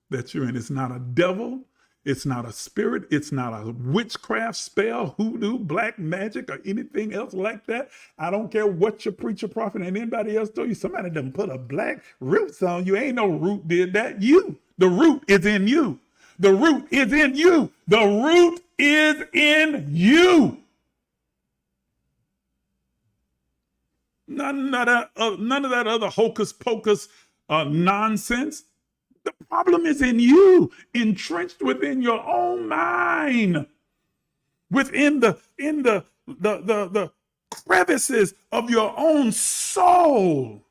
that you're in. It's not a devil. It's not a spirit. It's not a witchcraft spell, hoodoo, black magic, or anything else like that. I don't care what your preacher, prophet, and anybody else told you. Somebody done put a black roots on you. Ain't no root did that. You. The root is in you. The root is in you. The root is in you. None of that other hocus pocus nonsense. The problem is in you, entrenched within your own mind, within the crevices of your own soul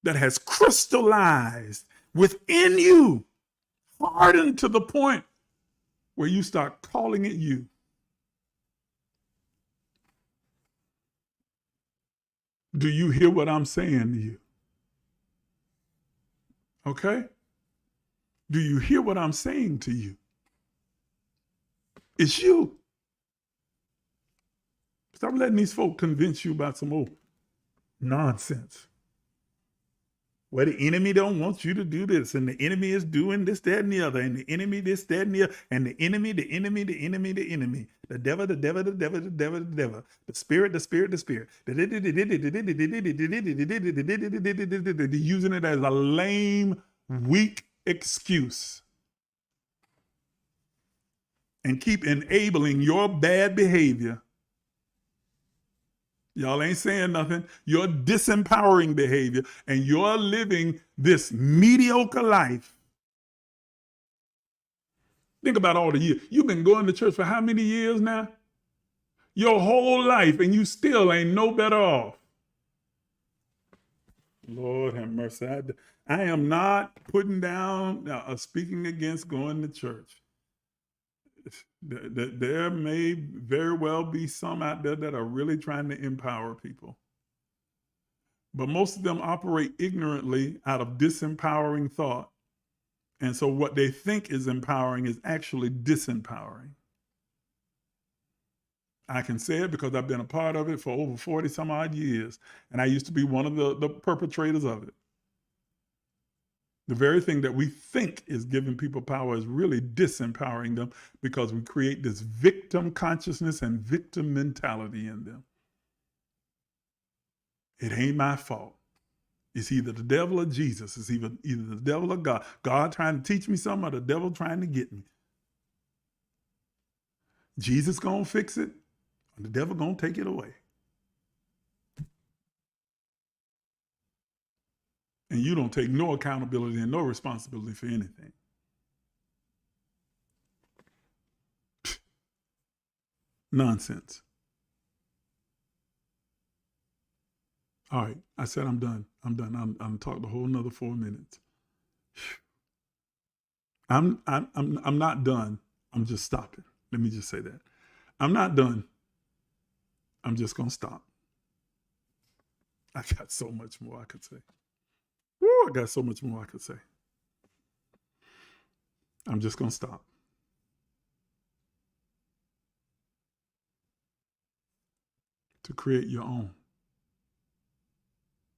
that has crystallized within you, hardened to the point where you start calling it you. Do you hear what I'm saying to you? Okay? Do you hear what I'm saying to you? It's you. Stop letting these folk convince you about some old nonsense. Where the enemy don't want you to do this, and the enemy is doing this, that, and the other, and the enemy this, that, and the other, and the enemy, the enemy, the enemy, the enemy, the devil, the devil, the devil, the devil, the devil, the spirit, the spirit, the spirit. They're using it as a lame, weak excuse. And keep enabling your bad behavior. Y'all ain't saying nothing. Your disempowering behavior, and you're living this mediocre life. Think about all the years. You've been going to church for how many years now? Your whole life, and you still ain't no better off. Lord have mercy. I am not putting down, speaking against going to church. There may very well be some out there that are really trying to empower people. But most of them operate ignorantly out of disempowering thought. And so what they think is empowering is actually disempowering. I can say it because I've been a part of it for over 40 some odd years. And I used to be one of the perpetrators of it. The very thing that we think is giving people power is really disempowering them, because we create this victim consciousness and victim mentality in them. It ain't my fault. It's either the devil or Jesus. It's either the devil or God. God trying to teach me something, or the devil trying to get me. Jesus gonna fix it, or the devil gonna take it away. And you don't take no accountability and no responsibility for anything. Nonsense. All right, I said I'm done. I'm talking a whole nother 4 minutes. I'm not done. I'm just stopping. Let me just say that. I'm not done. I'm just gonna stop. I got so much more I could say. I got so much more I could say. I'm just going to stop. to create your own.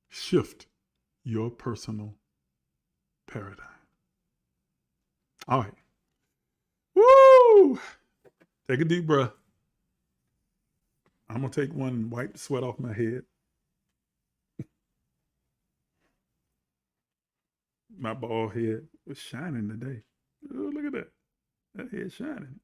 Shift your personal paradigm. All right. Woo! Take a deep breath. I'm going to take one and wipe the sweat off my head. My bald head was shining today. Oh, look at that. That head shining.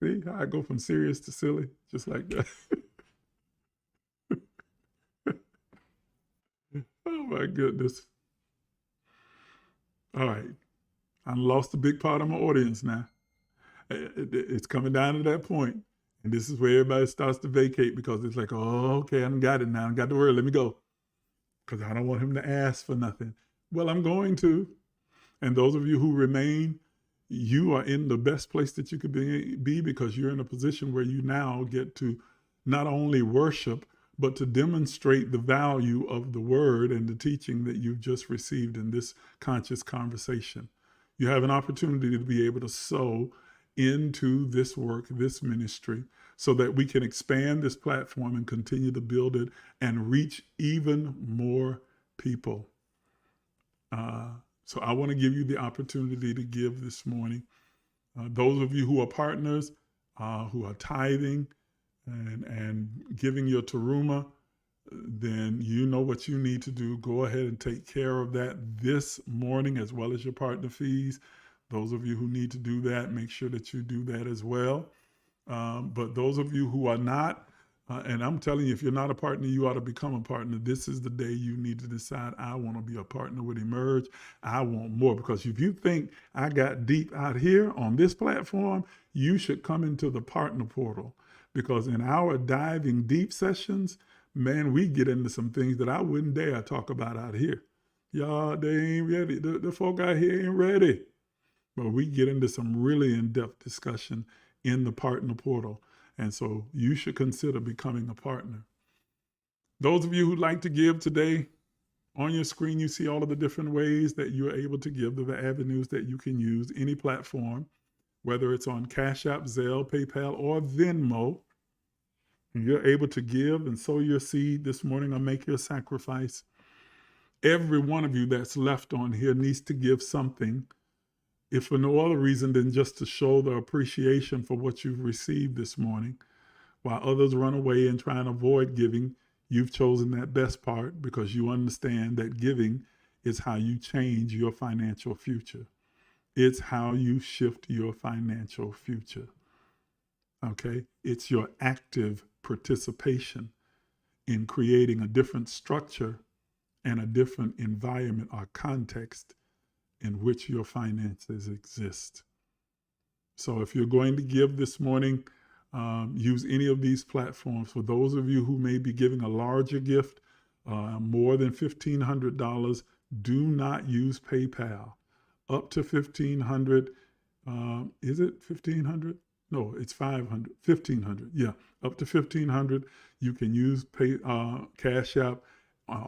See how I go from serious to silly, just like that. Oh my goodness. All right. I lost a big part of my audience now. It's coming down to that point. And this is where everybody starts to vacate because it's like, oh, okay, I got it now. I got the word. Let me go. Because I don't want him to ask for nothing. Well, I'm going to. And those of you who remain, you are in the best place that you could be because you're in a position where you now get to not only worship, but to demonstrate the value of the word and the teaching that you've just received in this conscious conversation. You have an opportunity to be able to sow into this work, this ministry, so that we can expand this platform and continue to build it and reach even more people. So I want to give you the opportunity to give this morning. Those of you who are partners, who are tithing and giving your teruma, then you know what you need to do. Go ahead and take care of that this morning as well as your partner fees. Those of you who need to do that, make sure that you do that as well. But those of you who are not, and I'm telling you, if you're not a partner, you ought to become a partner. This is the day you need to decide, I want to be a partner with Emerge. I want more. Because if you think I got deep out here on this platform, you should come into the partner portal. Because in our diving deep sessions, man, we get into some things that I wouldn't dare talk about out here. Y'all, they ain't ready. The folk out here ain't ready. But we get into some really in-depth discussion in the partner portal. And so you should consider becoming a partner. Those of you who'd like to give today, on your screen, you see all of the different ways that you're able to give, the avenues that you can use, any platform, whether it's on Cashapp, Zelle, PayPal, or Venmo. You're able to give and sow your seed this morning or make your sacrifice. Every one of you that's left on here needs to give something, if for no other reason than just to show the appreciation for what you've received this morning. While others run away and try and avoid giving, you've chosen that best part because you understand that giving is how you change your financial future. It's how you shift your financial future. Okay? It's your active participation in creating a different structure and a different environment or context in which your finances exist. So if you're going to give this morning, use any of these platforms. For those of you who may be giving a larger gift, more than $1,500, do not use PayPal. Up to $1,500, is it $1,500? No, it's $500, $1,500. Yeah, up to $1,500, you can use Cash App.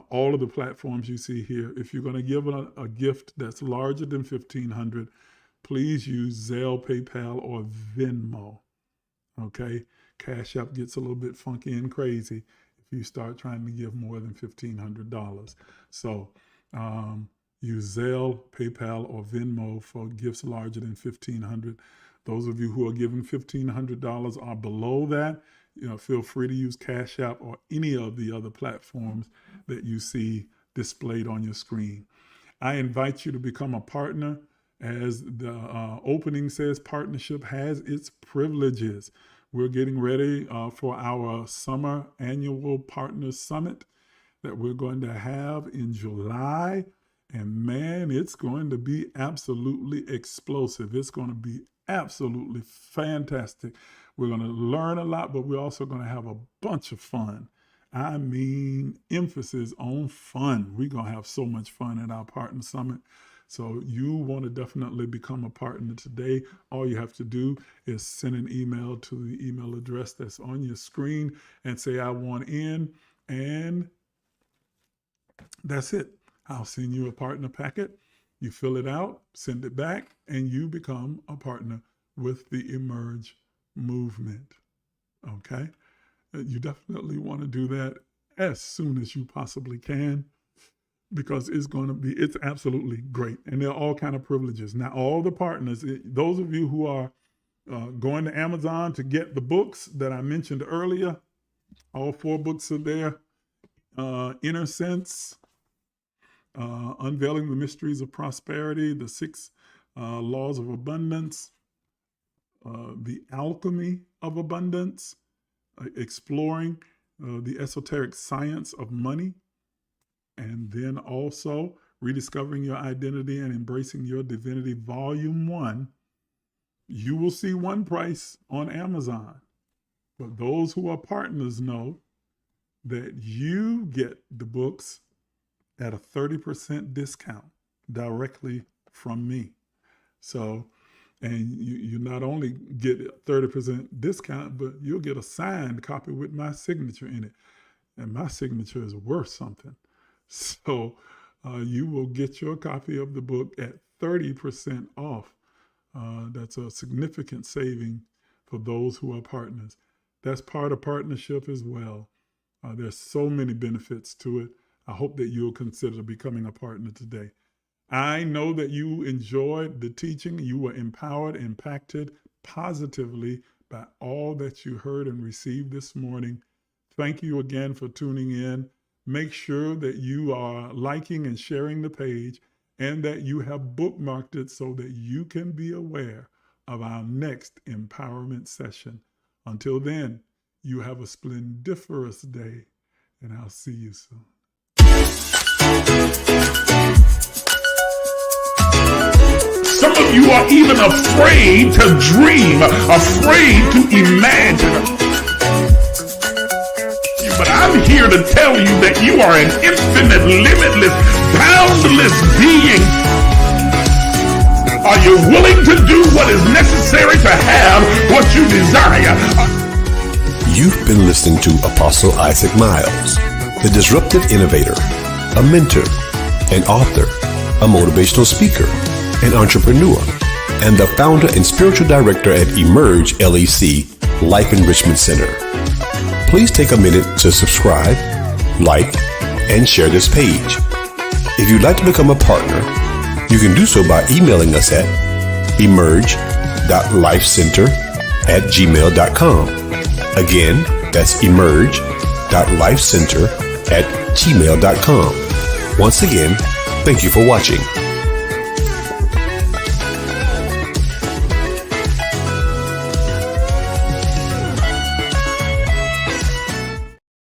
All of the platforms you see here. If you're going to give a gift that's larger than $1,500, please use Zelle, PayPal, or Venmo. Okay? Cash App gets a little bit funky and crazy if you start trying to give more than $1,500. So use Zelle, PayPal, or Venmo for gifts larger than $1,500. Those of you who are giving $1,500 or below that, feel free to use Cash App or any of the other platforms that you see displayed on your screen. I invite you to become a partner. As the opening says, partnership has its privileges. We're getting ready for our summer annual partner summit that we're going to have in July. And man, it's going to be absolutely explosive. It's going to be absolutely fantastic. We're going to learn a lot, but we're also going to have a bunch of fun. I mean, emphasis on fun. We're going to have so much fun at our partner summit. So you want to definitely become a partner today. All you have to do is send an email to the email address that's on your screen and say, I want in, and that's it. I'll send you a partner packet. You fill it out, send it back, and you become a partner with the Emerge movement. Okay? You definitely want to do that as soon as you possibly can, because it's absolutely great. And there are all kind of privileges. Now, all the partners, those of you who are going to Amazon to get the books that I mentioned earlier, all 4 books are there. Inner Sense, Unveiling the Mysteries of Prosperity, the 6 Laws of Abundance, The Alchemy of Abundance, Exploring the Esoteric Science of Money, and then also Rediscovering Your Identity and Embracing Your Divinity, Volume 1. You will see one price on Amazon, but those who are partners know that you get the books at a 30% discount directly from me. So, and you not only get a 30% discount, but you'll get a signed copy with my signature in it. And my signature is worth something. So you will get your copy of the book at 30% off. That's a significant saving for those who are partners. That's part of partnership as well. There's so many benefits to it. I hope that you'll consider becoming a partner today. I know that you enjoyed the teaching. You were empowered, impacted positively by all that you heard and received this morning. Thank you again for tuning in. Make sure that you are liking and sharing the page, and that you have bookmarked it so that you can be aware of our next empowerment session. Until then, you have a splendiferous day, and I'll see you soon. Some of you are even afraid to dream, afraid to imagine. But I'm here to tell you that you are an infinite, limitless, boundless being. Are you willing to do what is necessary to have what you desire? You've been listening to Apostle Isaac Miles, the disruptive innovator, a mentor, an author, a motivational speaker, an entrepreneur, and the founder and spiritual director at emergelec Life Enrichment Center. Please take a minute to subscribe, like, and share this page. If you'd like to become a partner, you can do so by emailing us at emerge.lifecenter@gmail.com. Again, that's emerge.lifecenter@gmail.com. Once again, thank you for watching.